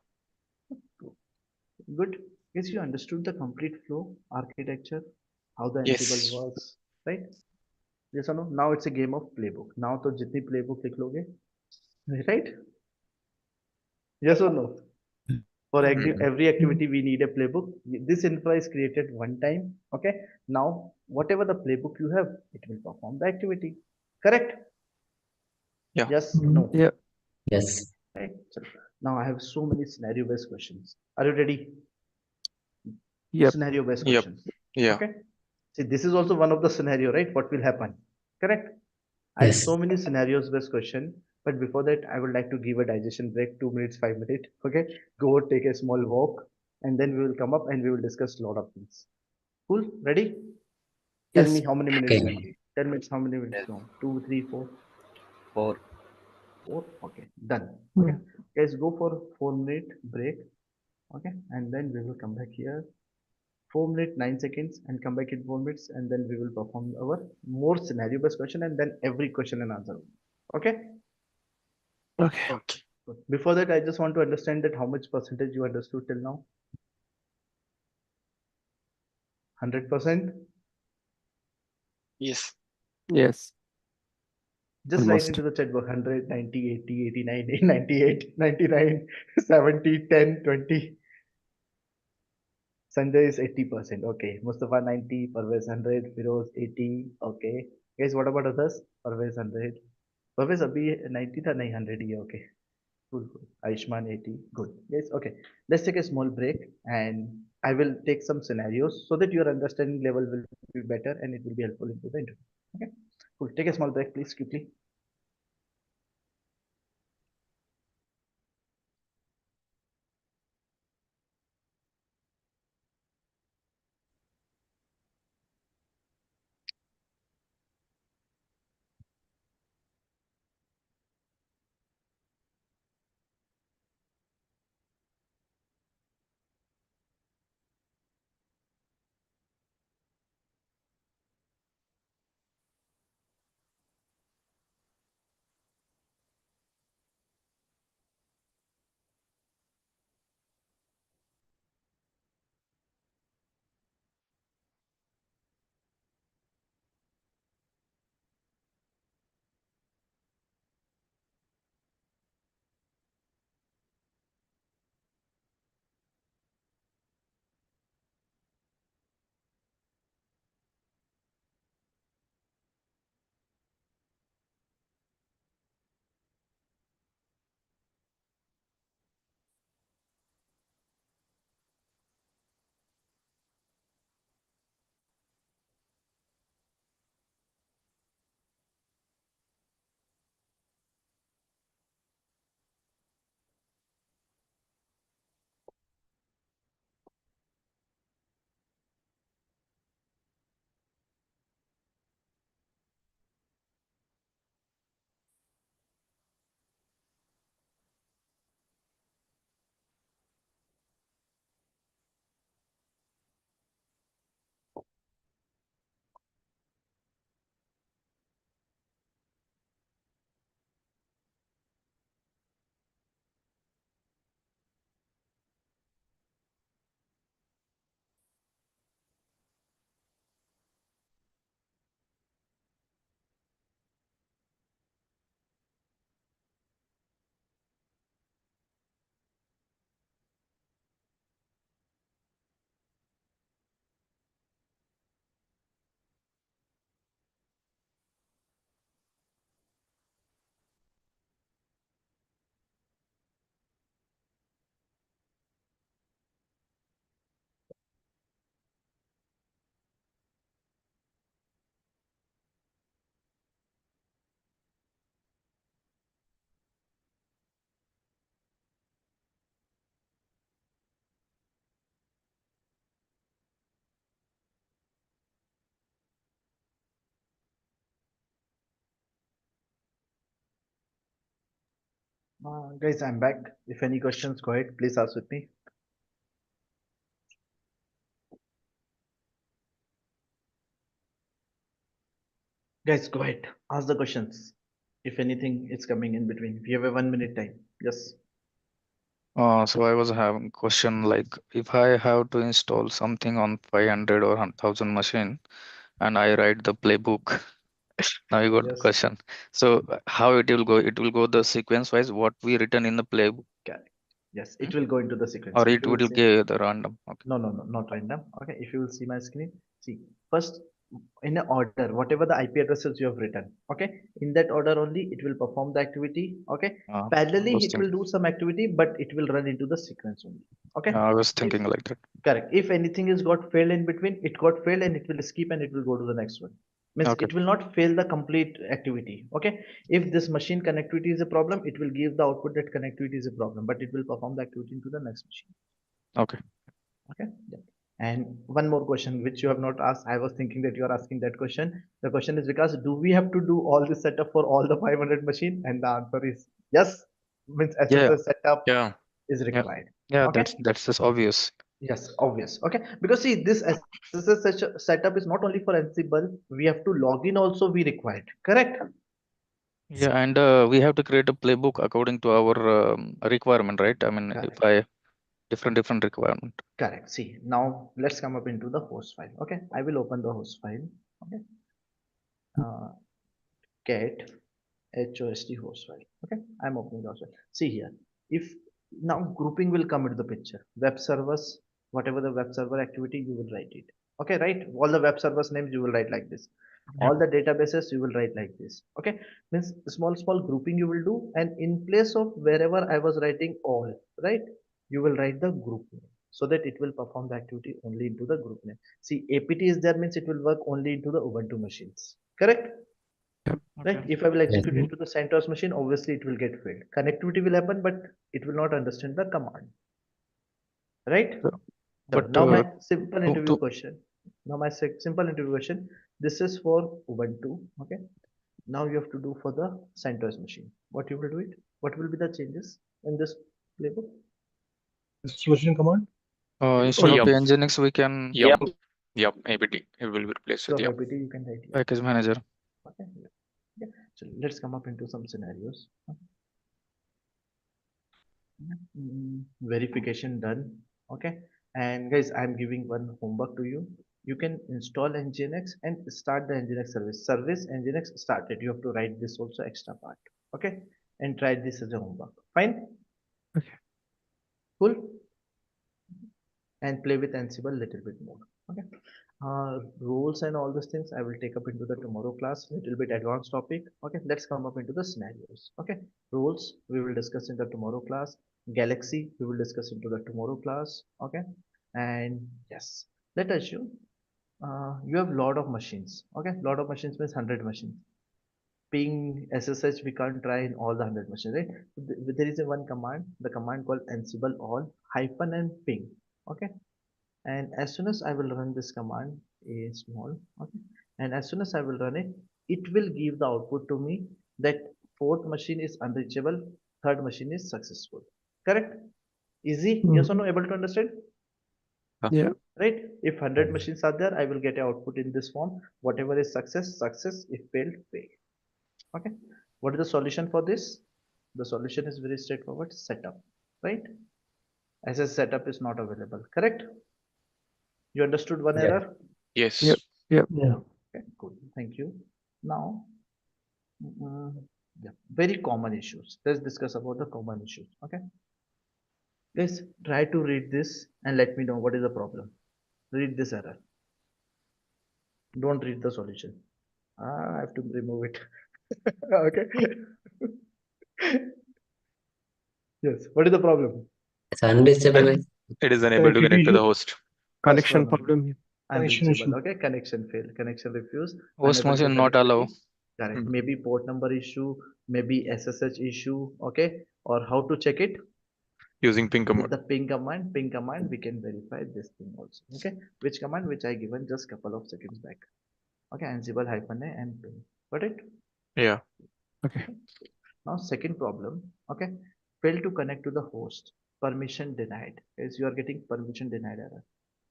Good. Yes, you understood the complete flow architecture, how the Yes. Ansible works, right? Yes or no? Now it's a game of playbook. Now तो जितनी playbook लिख लोगे, right? Yes or no? For every activity, we need a playbook. This infra is created one time. Okay. Now, whatever the playbook you have, it will perform the activity. Correct? Yeah. Yes. No. Yeah. Yes. Right. So now I have so many scenario-based questions. Are you ready? Yep. Scenario-based Yep. questions. Yeah. Okay. See, this is also one of the scenario, right? What will happen? Correct. I have Yes. so many scenarios-based question. But before that, I would like to give a digestion break, 2 minutes, 5 minutes. Okay. Go take a small walk, and then we will come up and we will discuss a lot of things. Cool. Ready? Tell Yes. me how many minutes Okay. long. 10 minutes, how many minutes long? 2, 3, 4. 4. 4. Okay. Done. Okay. Guys, go for 4-minute break. Okay. And then we will come back here. 4 minutes, 9 seconds, and come back in 4 minutes, and then we will perform our more scenario based question and then every question and answer. Okay. Okay. Okay. Good. Before that, I just want to understand that how much percentage you understood till now? 100%? Yes. Yes, Just write almost. into the chat box 100, 90, 80, 89, 98, 99, 70, 10, 20. Sanjay is 80%. Okay. Mustafa 90, Parvez 100, Firoz 80. Okay. Guys, what about others? Parvez 100. Parvez abhi 90 tha nahi 100 hi hai. Okay. Cool, cool. Aishman 80. Good. Yes. Okay. Let's take a small break and I will take some scenarios so that your understanding level will be better and it will be helpful into the interview. Okay. Cool. Take a small break, please, quickly. Guys, I'm back. If any questions, go ahead. Please ask with me. Guys, go ahead. Ask the questions. If anything is coming in between. We have a 1 minute time. Yes. So I was having question like if I have to install something on 500 or 1000 machine and I write the playbook. Now you got the Yes. question. So how it will go? It will go the sequence wise what we written in the playbook, Correct. Yes, it will go into the sequence. or If it you will will see, give the random. Okay. no, no, no, not random. Okay, if you will see my screen, see first in an order, whatever the IP addresses you have written. Okay, in that order only it will perform the activity. Okay, I parallelly was it will thinking. do some activity, but it will run into the sequence only. Okay, I was if thinking like that. correct, if anything is got failed in between, it got failed and it will skip and it will go to the next one. Means Okay. it will not fail the complete activity. Okay, if this machine connectivity is a problem, it will give the output that connectivity is a problem, but it will perform the activity into the next machine. Okay. Okay. Yeah. And one more question which you have not asked. I was thinking that you are asking that question. The question is because do we have to do all this setup for all the 500 machine? And the answer is yes. Means Yeah. SSH setup Yeah. is required. Yeah. Okay. That's just obvious. Yes, obvious. Okay, because see, this SSH setup is not only for Ansible. We have to log in also. We required. Correct. Yeah, and we have to create a playbook according to our requirement, right? I mean, if Correct. different requirement. Correct. See, now let's come up into the host file. Okay, I will open the host file. Okay, get host host file. Okay, I'm opening the host file. See here, if now grouping will come into the picture. Web servers, whatever the web server activity, you will write it. Okay, right? All the web servers names you will write like this. All the databases you will write like this. Okay, means small grouping you will do, and in place of wherever I was writing all, right, you will write the group name so that it will perform the activity only into the group name. See, apt is there means it will work only into the Ubuntu machines. Correct? Right? Okay. If I will execute Yes. into the CentOS machine, obviously it will get failed. Connectivity will happen, but it will not understand the command. Right? So, So but now my simple to- interview to- question. Now my simple interview question. This is for Ubuntu. Okay. Now you have to do for the CentOS machine. What you will do it? What will be the changes in this playbook? Installation command. instead of Yup. Nginx, we can Yup. Yup. APT. It will be replaced So with yup. APT you can write here. package manager. Okay. Yeah. So let's come up into some scenarios. Verification done. Okay, and guys, I'm giving one homework to you. You can install Nginx and start the Nginx service Nginx started. You have to write this also extra part. Okay, and try this as a homework. Fine. Okay. Cool. And play with Ansible little bit more. Okay, rules and all these things I will take up into the tomorrow class, little bit advanced topic. Okay, let's come up into the scenarios. Okay, rules we will discuss in the tomorrow class. Galaxy we will discuss into the tomorrow class. Okay, and yes, let us assume you have lot of machines. Okay, lot of machines means 100 machines. Ping SSH we can't try in all the 100 machines, right? There is a one command, the command called Ansible all hyphen and ping. Okay, and as soon as I will run this command a small, okay, and as soon as I will run it, it will give the output to me that fourth machine is unreachable, third machine is successful. Correct? Easy? Yes or no? Able to understand? Yeah. Right? If 100 machines are there, I will get an output in this form. Whatever is success, success. If failed, fail. Okay. What is the solution for this? The solution is very straightforward. Setup. Right? SS setup is not available. Correct? You understood one Yeah. error? Yes. Yep. Yep. Yeah. Okay, cool. Thank you. Now, yeah, very common issues. Let's discuss about the common issues. Okay. Guys, try to read this and let me know what is the problem. Read this error. Don't read the solution. I have to remove it. Okay. Yes. What is the problem? It's unreachable. It is unable to connect to the host. First Connection one, problem. Connection unreachable. issue. Okay. Connection fail. Connection refuse. Host Unable to machine not connect to allow. the correct. Hmm. Maybe port number issue. Maybe SSH issue. Okay. Or how to check it? Using ping With command. the ping command we can verify this thing also. Okay, which command? Which I given just couple of seconds back. Okay, Ansible -a and ping. Got it? Yeah. Okay. Now second problem. Okay, fail to connect to the host. Permission denied. Is you are getting permission denied error.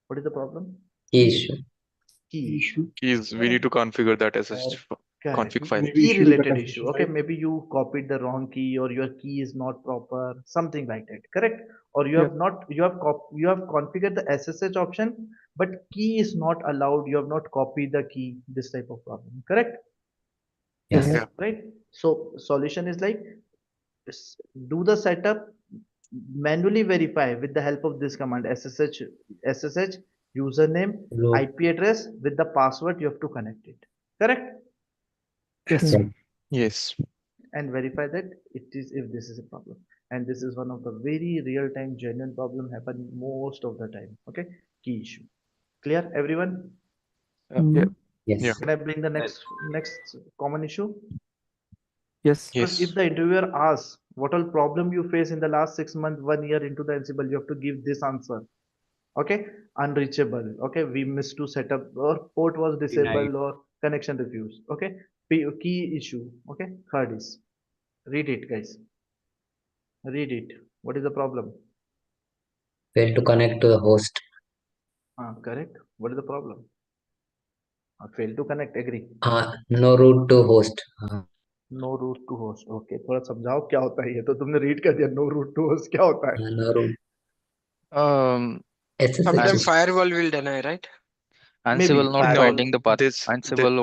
What is the problem? Key issue. Key Issue. Keys. We need to configure that as a Correct. config file. Maybe Key issue with the related issue. configuration Okay, file. maybe you copied the wrong key or your key is not proper, something like that. Correct? Or you Yeah. have not you have configured the SSH option, but key is not allowed. You have not copied the key. This type of problem. Correct? Yes. Yeah. Right? So solution is like do the setup, manually verify with the help of this command SSH username Loop. IP address with the password you have to connect it. Correct? Yes. Yeah. Yes. And verify that it is if this is a problem, and this is one of the very real-time genuine problem happen most of the time. Okay, key issue. Clear everyone? Yeah. Yes. Yeah. Can I bring the next common issue? Yes. Because if Yes. the interviewer asks what all problem you face in the last 6 months 1 year into the Ansible, you have to give this answer. Okay, unreachable. Okay, we missed to set up, or port was disabled, or connection refused. Okay, key issue. Okay, third is read it, guys. Read it. What is the problem? Fail to connect to the host. Correct. What is the problem? Fail to connect. Agree. No route to host. No route to host, okay, थोड़ा समझाओ क्या होता है ये, तो तुमने read कर दिया, नो रूट टू होस्ट क्या होता है? No room. Um, Sometimes SSH. firewall will deny, right? Maybe Ansible not firewall, finding the path. This the Ansible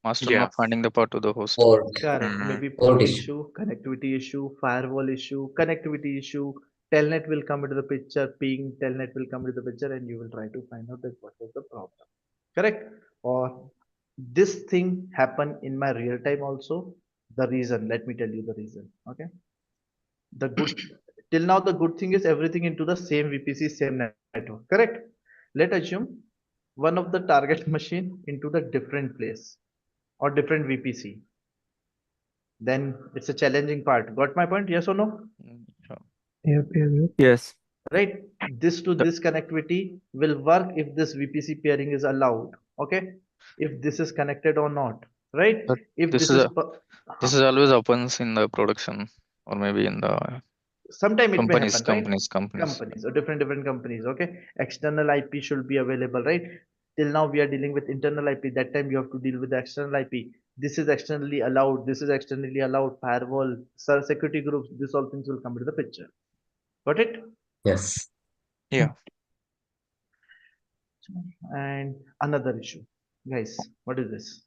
master yeah. not finding the path to the host. Port. correct, Mm, maybe Port port issue. issue, connectivity issue, firewall issue, connectivity issue, telnet will come into the picture, ping telnet will come into the picture, and you will try to find out that what was the problem, correct? Or this thing happen in my real time also. The reason, let me tell you the reason, okay? The good, till now the good thing is everything into the same VPC, same network, correct? Let assume one of the target machine into the different place or different VPC, then it's a challenging part. Got my point? Yes or no? Sure. Yes. Right? This to this connectivity will work if this VPC pairing is allowed. Okay? If this is connected or not. Right? But If this this is is this is always happens in the production or maybe in the sometime it may happen, right? companies. Companies or different companies. Okay? External IP should be available, right? Till now we are dealing with internal IP. That time you have to deal with the external IP. This is externally allowed. This is externally allowed. Firewall, security groups. This all things will come into the picture. Got it? Yes. Yeah. And another issue, guys, what is this?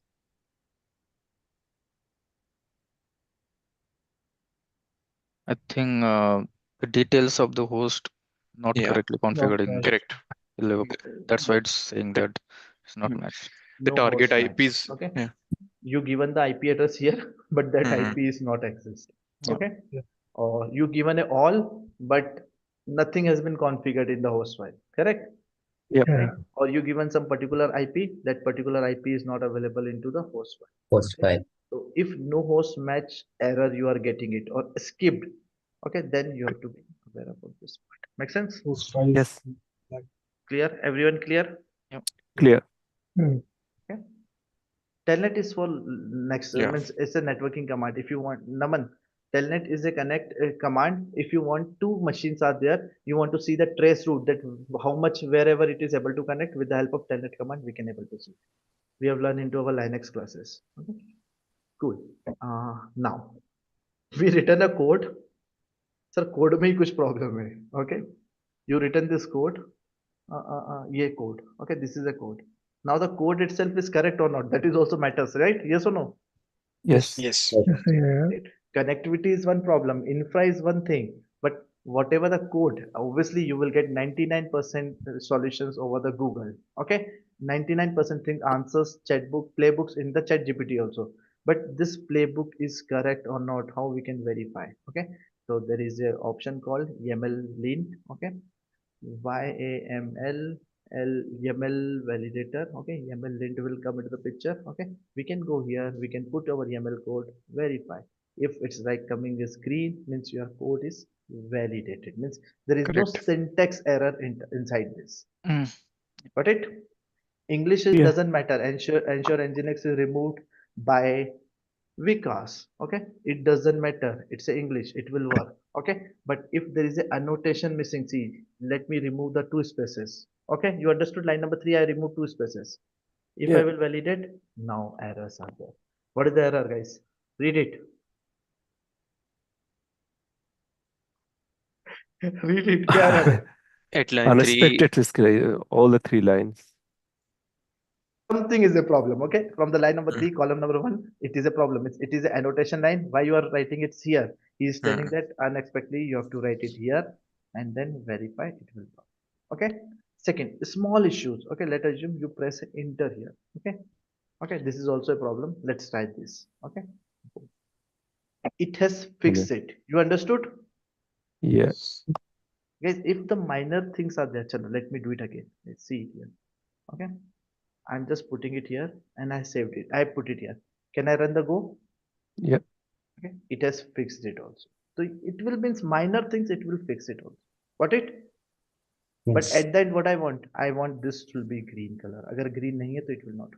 I think the details of the host not Yeah. correctly configured in the Correct. that's why it's saying that it's not Hmm. matched. The No target host match. IPs. Okay, Yeah. you given the IP address here, but that Mhm. IP is not exist. Yeah. Okay, Yeah. or you given a all, but nothing has been configured in the host file. Correct. Yep. Right? Or you given some particular IP, that particular IP is not available into the host file. Host Okay? file. So if no host match error you are getting it or skipped, okay, then you have to be aware about this part. Make sense? Host files. Yes. Clear? Everyone clear? Clear. Okay. Telnet is for next Yeah. means it's a networking command. If you want Naman, Telnet is a connect command. If you want two machines are there, you want to see the trace route that how much wherever it is able to connect with the help of Telnet command, we can able to see. We have learned into our Linux classes. Okay. Cool. Now we written a code. Sir, code में ही कुछ problem है. Okay. You written this code. ये code. Okay, this is a code. Now the code itself is correct or not. That is also matters, right? Yes or no? Yes. Yes. Right? Connectivity is one problem. Infra is one thing. But whatever the code, obviously you will get 99% solutions over the Google. Okay, 99% thing answers chatbook playbooks in the chat GPT also. But this playbook is correct or not, how we can verify? Okay, so there is a option called YAML lint. Okay, YAML YAML validator. Okay, YAML lint will come into the picture. Okay, we can go here, we can put our YAML code, verify. If it's like coming as green, means your code is validated, means there is no Correct. syntax error inside this. Mm. Got it? English Yeah. doesn't matter. Ensure Nginx is removed by Vikas. Okay, it doesn't matter. It's a English. It will work. Okay, but if there is a annotation missing, see, let me remove the two spaces. Okay, you understood line number 3. I remove two spaces. If I Yeah. will validate, now errors are there. What is the error, guys? Read it. Read it. क्या error है? At line 3. Unexpected risk, all the 3 lines. Something is a problem. Okay, from the line number 3, column number 1, it is a problem. It is an annotation line. Why you are writing it here? He is telling that unexpectedly you have to write it here and then verify it will work. Okay, second, small issues. Okay, let us assume you press enter here. Okay, okay, this is also a problem. Let's try this. Okay, it has fixed it. You understood? Yes. Guys, if the minor things are there, channel, let me do it again. Let's see it here. Okay, I'm just putting it here and I saved it. I put it here. Can I run the go? Yep. Okay, it has fixed it also. So it will means minor things, it will fix it also. Got it? But Yes. at the end, what I want this to be green color. Agar green nahi hai, to it will not.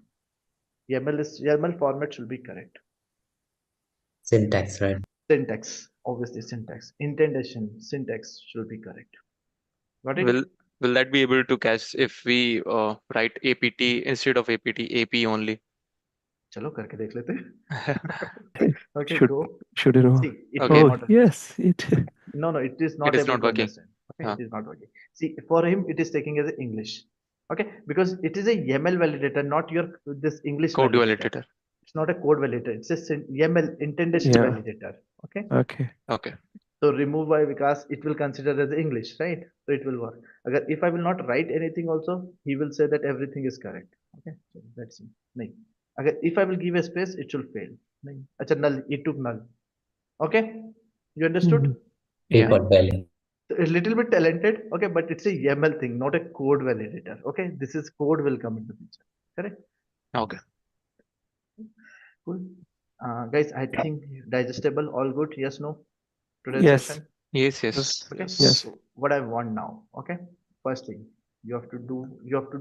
YAML format should be correct. Syntax, right? Syntax, obviously syntax. Indentation, syntax should be correct. Got it? Will that be able to catch if we write APT instead of APT, AP only? चलो करके देख लेते हैं. Okay, Should go. should you know? See, it Okay. will Oh not yes, it. No, it is not It is able not to working. understand. Okay, Huh. it is not working. See, for him, it is taking as English. Okay, because it is a YAML validator, not your this English Code validator. validator. It's not a code validator. It's a YAML intended Yeah. validator. Okay, Okay. Okay. so remove by because it will consider as English, right? So it will work. If I will not write anything, also he will say that everything is correct. Okay, so that's it. Nahin. If I will give a space, it will fail. Nahin. Acha, null. It took null. Okay, you understood? Mhm. Yeah. Report value. A little bit talented, okay, but it's a YAML thing, not a code validator. Okay, this is code will come into picture. Correct? Okay. Cool. Guys, I think digestible, all good. Yes, no? Today's Yes. session. Yes. Yes. Yes, Okay. Yes. So what I want now. Okay. First thing you have to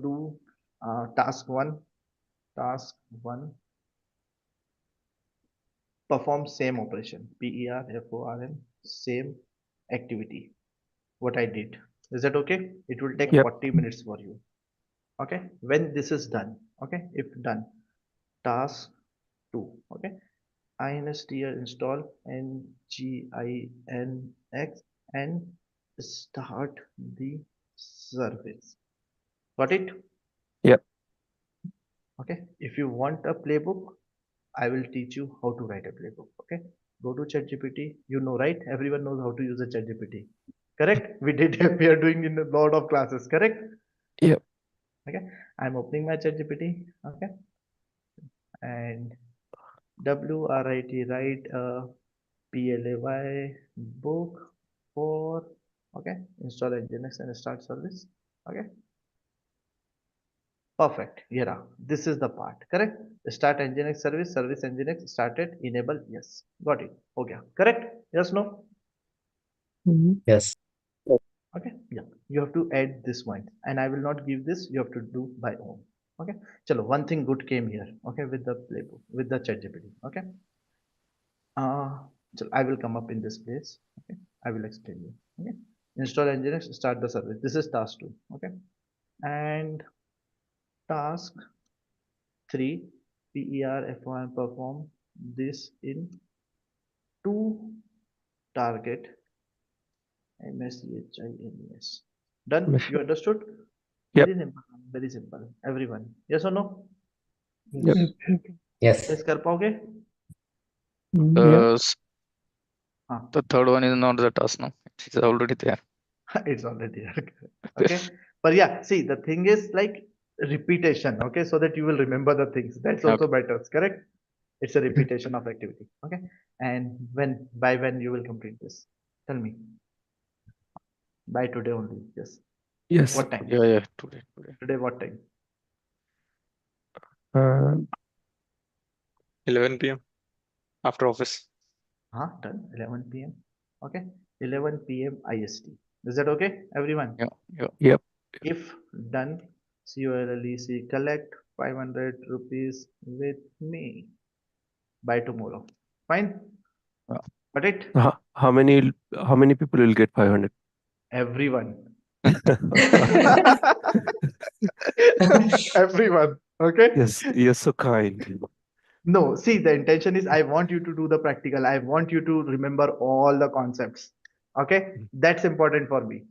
do task one. Task one. Perform same operation. PERFORM same activity. What I did. Is that okay? It will take Yep. 40 minutes for you. Okay, when this is done, okay, if done, task 2, okay, instll install nginx and start the service. Got it? Yep. Okay, if you want a playbook, I will teach you how to write a playbook. Okay, go to ChatGPT. You know, right? Everyone knows how to use a ChatGPT. Correct? We did. We are doing in a lot of classes. Correct? Yep. Okay, I'm opening my ChatGPT. Okay, and WRIT write a PLAY book for okay install Nginx and start service. Okay, perfect. Yeah, this is the part. Correct. Start Nginx service, service Nginx started, enable. Yes, got it. Okay, correct. Yes, no. Yes. Okay, yeah, you have to add this point, and I will not give this. You have to do by own. Okay, chalo. One thing good came here. Okay, with the playbook, with the ChatGPT. Okay. So I will come up in this place. Okay, I will explain you. Okay, install Nginx, start the service. This is task 2. Okay, and task 3, PERFORM perform this in 2 target MSCHINES. Done? You understood? Yep. Very simple. Very simple. Everyone. Yes or no? Yep. Yes. Yes, कर पाओगे? Yep. हाँ. the third one is not the task now. It's already there. It's already there. Okay, but yeah, see, the thing is like repetition. Okay, so that you will remember the things. That's also matters. Correct? It's a repetition of activity. Okay, and when you will complete this? Tell me. By today only. Yes. Yes. What time? Yeah, today. Today what time? 11 p.m. after office. Done. 11 p.m. Okay, 11 p.m. IST. Is that okay, everyone? Yeah. Yep. If done, COLLEC collect 500 rupees with me by tomorrow. Fine. Yeah. Got it? How many people will get 500? Everyone. Everyone. Okay. Yes, you're so kind. No, see, the intention is I want you to do the practical. I want you to remember all the concepts. Okay. That's important for me.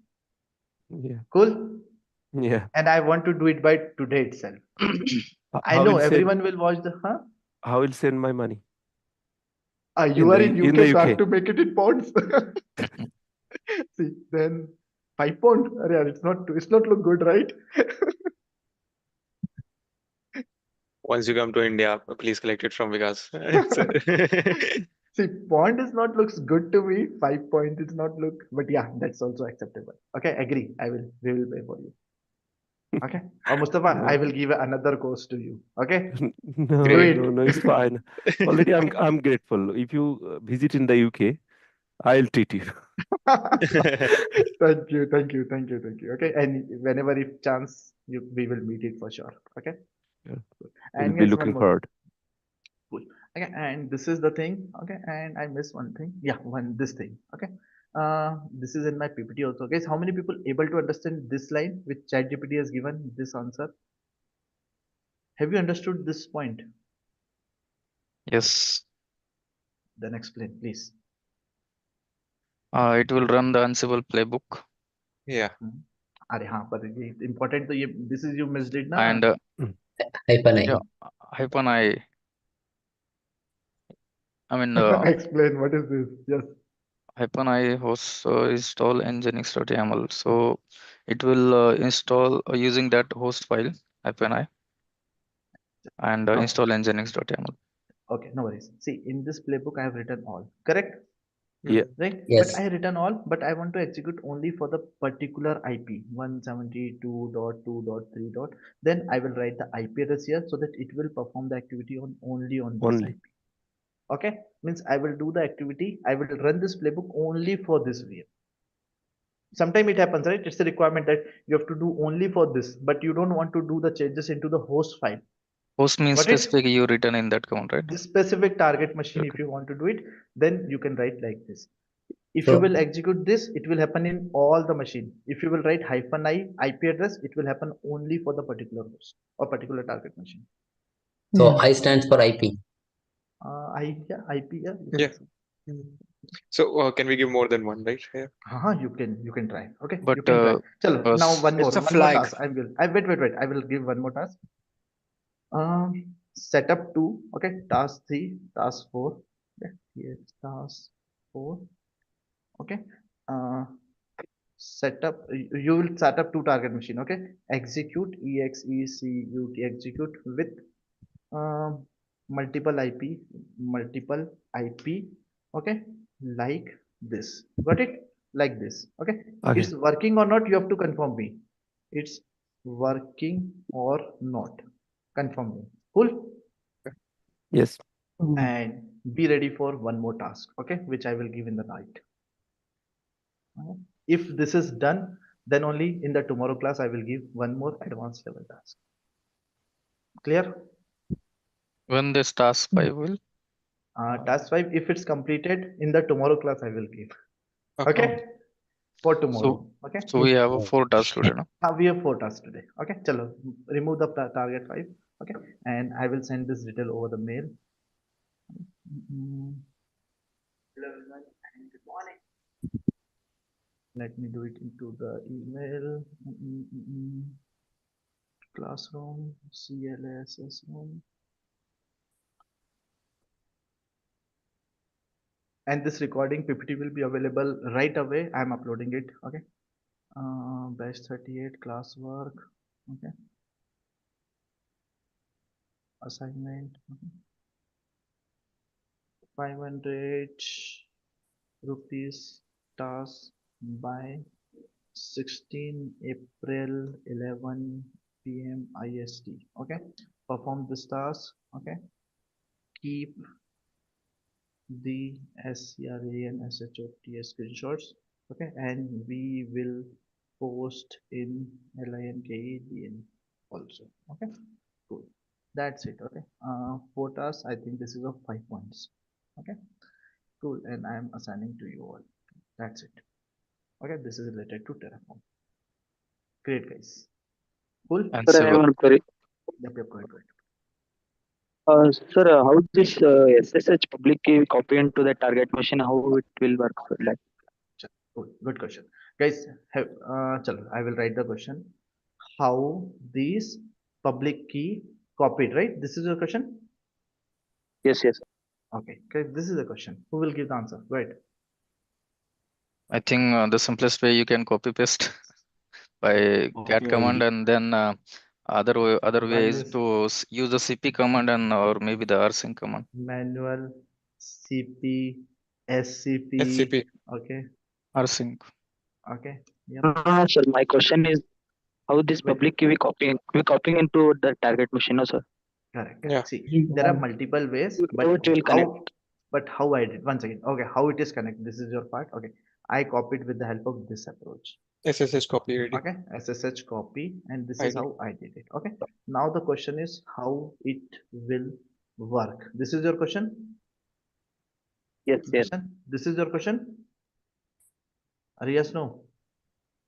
Yeah. Cool. Yeah. And I want to do it by today itself. I How know will send everyone will watch the how will send my money? you are in in UK, the so I UK. have to make it in pounds. See, then 5 pound. Arey, it's not look good, right? Once you come to India, please collect it from Vikas. See, pound is not looks good to me. 5 point is not look, but yeah, that's also acceptable. Okay, agree. We will pay for you. Okay. Or Mustafa, I will give another course to you. Okay. No, Do it. no, it's fine. Already I'm grateful. If you visit in the UK, I'll treat you. Thank you. Okay, and whenever if chance, we will meet it for sure. Okay. Yeah. And We'll be guys, one looking more. forward. Cool. Okay, and this is the thing. Okay, and I missed one thing. Yeah, this thing. Okay. This is in my PPT also. Guys, how many people able to understand this line which ChatGPT has given this answer? Have you understood this point? Yes. Then explain, please. It will run the Ansible playbook. Yeah. अरे हाँ पर ये important तो ये this is you missed it ना. And Hyphen yeah, I. hyphen I. I mean, Explain what is this? Yes. hyphen I host install nginx.yaml. So it will install using that host file hyphen I and Okay. install nginx.yaml. Okay, no worries. See, in this playbook I have written all. Correct? Yeah. Right? Yes. But I written all, but I want to execute only for the particular IP 172.2.3. Then I will write the IP address here so that it will perform the activity on only on this Only. IP. Okay, means I will do the activity. I will run this playbook only for this VM. Sometimes it happens, right? It's a requirement that you have to do only for this, but you don't want to do the changes into the host file. Host means Got it? specific you written in that command, right? This specific target machine, if Okay. you want to do it, then you can write like this. If So- you will execute this, it will happen in all the machine. If you will write hyphen I IP address, it will happen only for the particular host or particular target machine. So I stands for IP. Yeah, IP, yeah. You Yeah. say. So can we give more than one, right? Yeah. You can try. Okay, But you can try. Chalo, now one more It's a one more flag. task. I wait. I will give one more task. Setup 2. Okay, task 3, task 4. Okay, here task 4. Okay. Setup. You will set up 2 target machine. Okay, execute execute with multiple IP. Okay, like this. Got it? Like this. Okay. Okay. It's working or not, you have to confirm me. It's working or not. Confirm me. Cool. Yes. And be ready for one more task. Okay, which I will give in the night. Okay. If this is done, then only in the tomorrow class I will give one more advanced level task. Clear? when this task 5 will Task 5, if it's completed in the tomorrow class, I will give. Okay? For tomorrow. Okay? so we have a 4 tasks today, no? We have 4 tasks today. Okay? Chalo, remove the target 5. Okay? And I will send this detail over the mail. Hello everyone and good morning. Let me do it into the email. Classroom, CLSS room. And this recording PPT will be available right away. I'm uploading it. Okay. Batch-38 classwork. Okay. Assignment. Okay. 500 rupees task by 16 April 11 PM IST. Okay. Perform this task. Okay. Keep the SCRA and SHOTS screenshots. Okay. And we will post in LINKEDN also. Okay. Cool. That's it. Okay. 4 tasks. I think this is of 5 points. Okay. Cool. And I am assigning to you all. That's it. Okay. This is related to Terraform. Great, guys. Cool. Sir, I have one query. Yep, go ahead. Sir, how this SSH public key copy into the target machine, how it will work? Like, Cool. Good question. Guys, I will write the question. How these public key copied, right? This is your question? yes. Okay. This is the question. Who will give the answer? Right. I think the simplest way you can copy paste by cat command, and then other way is to use the cp command and or maybe the rsync command. Manual, CP, SCP. SCP. Okay. Rsync. Okay. Yep. Sir, my question is how this Wait. public key we copying into the target machine, no, sir? Correct. Yeah. See, there are multiple ways, but How it will connect? how I did once again. Okay, how it is connected. This is your part. Okay, I copied with the help of this approach. SSH copy ready. Okay, SSH copy, and this I is did. how I did it. Okay, now the question is how it will work. This is your question. Yes. Question. This is your question. Yes, no.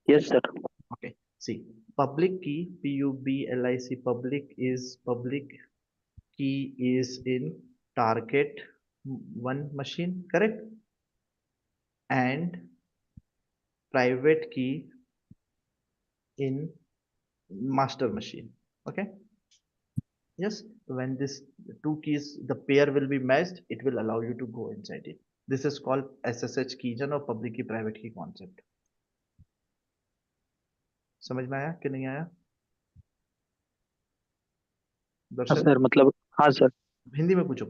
Yes, sir. Okay. See, public key, PUBLIC, public is public key is in target one machine, correct? And private key in master machine. Okay. Yes, when this two keys, the pair will be matched, it will allow you to go inside it. This is called SSH keygen or public key private key concept. समझ में आया कि नहीं आया? दर्शन sir मतलब हाँ sir Hindi में पूछो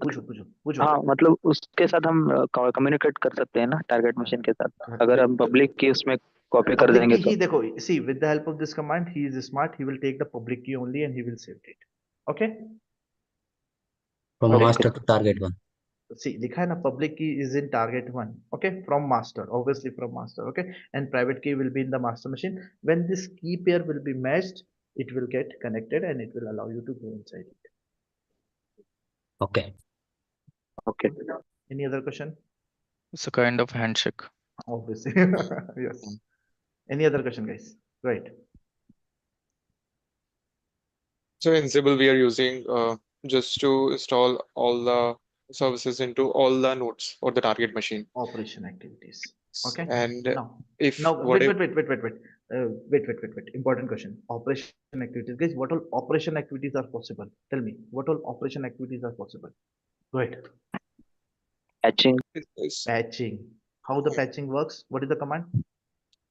हाँ मतलब उसके साथ हम कम्युनिकेट कर सकते हैं ना टारगेट मशीन के साथ अगर हम पब्लिक की उसमें कॉपी कर public देंगे key तो ही देखो, see with the help of this command he is smart, he will take the public key only and he will save it. Okay, From Okay. master to target one. see लिखा है ना, public key is in target one. Okay, from master, obviously from master. Okay, and private key will be in the master machine. When this key pair will be matched, it will get connected and it will allow you to go inside it. Okay. Okay. Any other question? It's a kind of handshake. Obviously. Yes. Any other question, guys? Right. So Ansible we are using just to install all the services into all the nodes or the target machine. Operation activities. Okay. And Now, if wait. Important question. Operation activities, guys. What all operation activities are possible? Tell me. What all operation activities are possible? Go ahead. Patching. Patching. How the patching works? What is the command?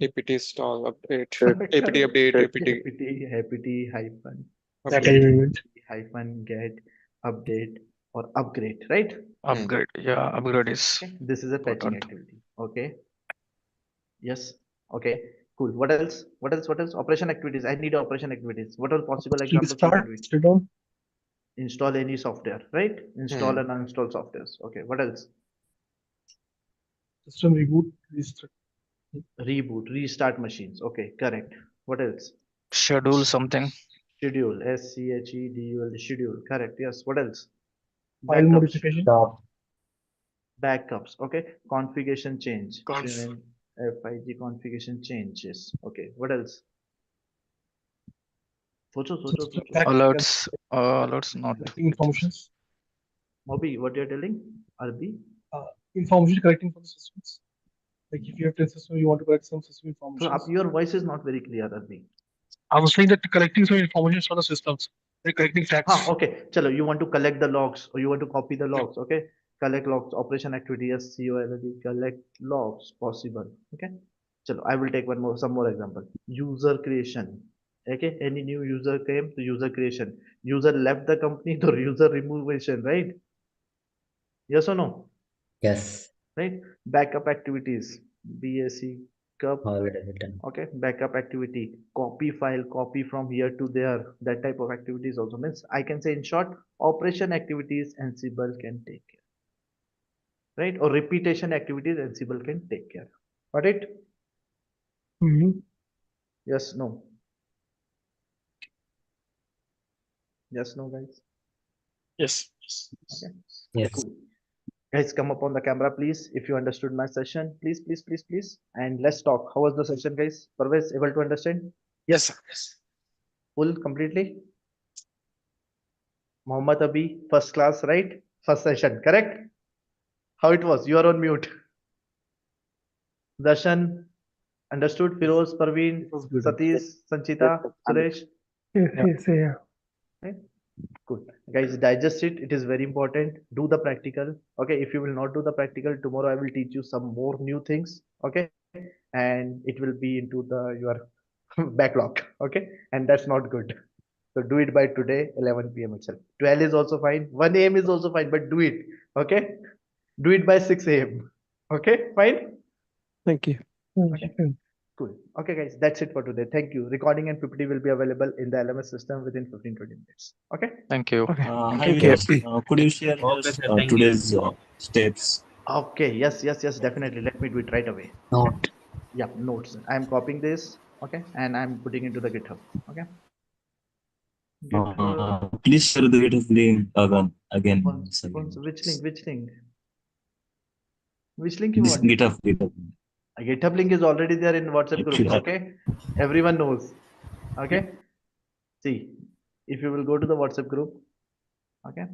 apt install update, apt update, apt hyphen get update or upgrade, right? Upgrade. Yeah, upgrade is Okay. This is a patching important. activity. Okay. Yes. Okay. Cool. What else? What else? Operation activities. I need operation activities. What are possible examples you can do it? Sit down. Install any software, right? Install and uninstall softwares. Okay. What else? System reboot, restart. Reboot, restart machines. Okay. Correct. What else? Schedule something. Schedule. SCHEDUL. Schedule. Correct. Yes. What else? File modification. Backups. Okay. Configuration change. FIG configuration changes. Okay. What else? Alerts. Alerts not. Informations. Moby, what you're telling? Arbi? Information correcting for the systems. Like if you have 10 systems, you want to correct some system information. So your voice is not very clear, Arbi. I was saying that collecting some information for the systems. Like collecting facts. Okay. Chalo, you want to collect the logs or you want to copy the logs. Okay. Collect logs, operation activity, SCOLD, collect logs possible. Okay. Chalo, I will take some more example. User creation. Okay. Any new user came to user creation. User left the company to user removation, right? Yes or no? Yes. Right. Backup activities. BAC cup. Already written. Okay, backup activity, copy file, copy from here to there, that type of activities also means I can say in short, operation activities Ansible can take care, right? Or repetition activities Ansible can take care. Got it? Yes, no. Yes, no, guys. Yes. Okay. Yes. Cool. Guys, come up on the camera, please. If you understood my session, please. And let's talk. How was the session, guys? Parvez, able to understand? Yes, sir. Yes. Full, completely? Mohammad Abi, first class, right? First session, correct? How it was? You are on mute. Darshan, understood? Firoz, Parveen, Satish, Sanchita, Suresh? Yeah. Right? Good. Guys, digest it. It is very important. Do the practical. Okay. If you will not do the practical, tomorrow I will teach you some more new things. Okay. And it will be into your backlog. Okay. And that's not good. So do it by today, 11 p.m. itself. 12 is also fine. 1 a.m. is also fine, but do it. Okay. Do it by 6 a.m. Okay. Fine. Thank you. Okay. Cool. Okay, guys, that's it for today. Thank you. Recording and PPT will be available in the LMS system within 15-20 minutes. Okay. Thank you. Okay. Hi, Thank you. Vikas. Could you share today's steps? Okay. Yes. Definitely. Let me do it right away. Note. Yeah. Notes. I'm copying this. Okay. And I'm putting into the GitHub. Okay. Please share the GitHub link again. Which link? Which link you This want? GitHub. GitHub link is already there in WhatsApp group. Okay. Everyone knows. Okay. See, if you will go to the WhatsApp group. Okay.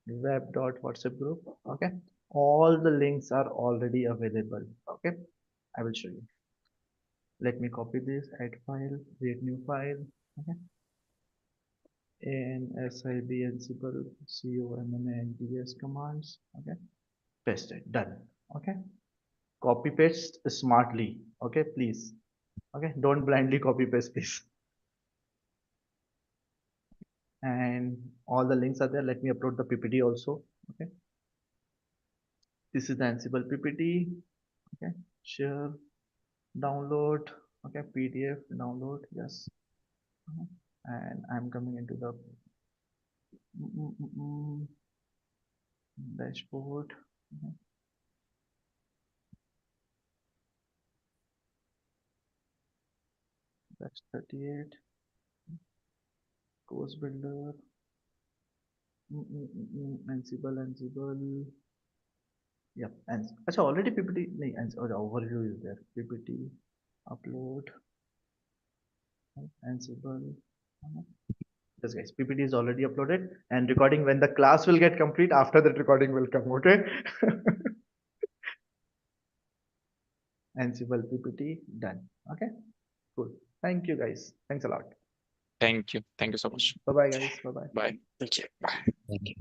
web.whatsapp group. Okay, all the links are already available. Okay, I will show you. Let me copy this, add file, create new file. Okay, Ansible Ansible COMMANDS commands. Okay, paste it, done. Okay, copy paste smartly. Okay, please. Okay, don't blindly copy paste, please. And all the links are there. Let me upload the PPT also. Okay, this is the Ansible PPT. Okay, share, download. Okay, PDF download. Yes. And I'm coming into the dashboard. Batch-38 course builder. Ansible. Yep. And already PPT. Overview is there. PPT upload. Ansible. Yes, guys. PPT is already uploaded, and recording when the class will get complete. After that, recording will come. Okay. Ansible PPT done. Okay. Cool. Thank you, guys. Thanks a lot. Thank you. Thank you so much. Bye bye, guys. Bye bye. Bye. Thank you. Bye. Thank you.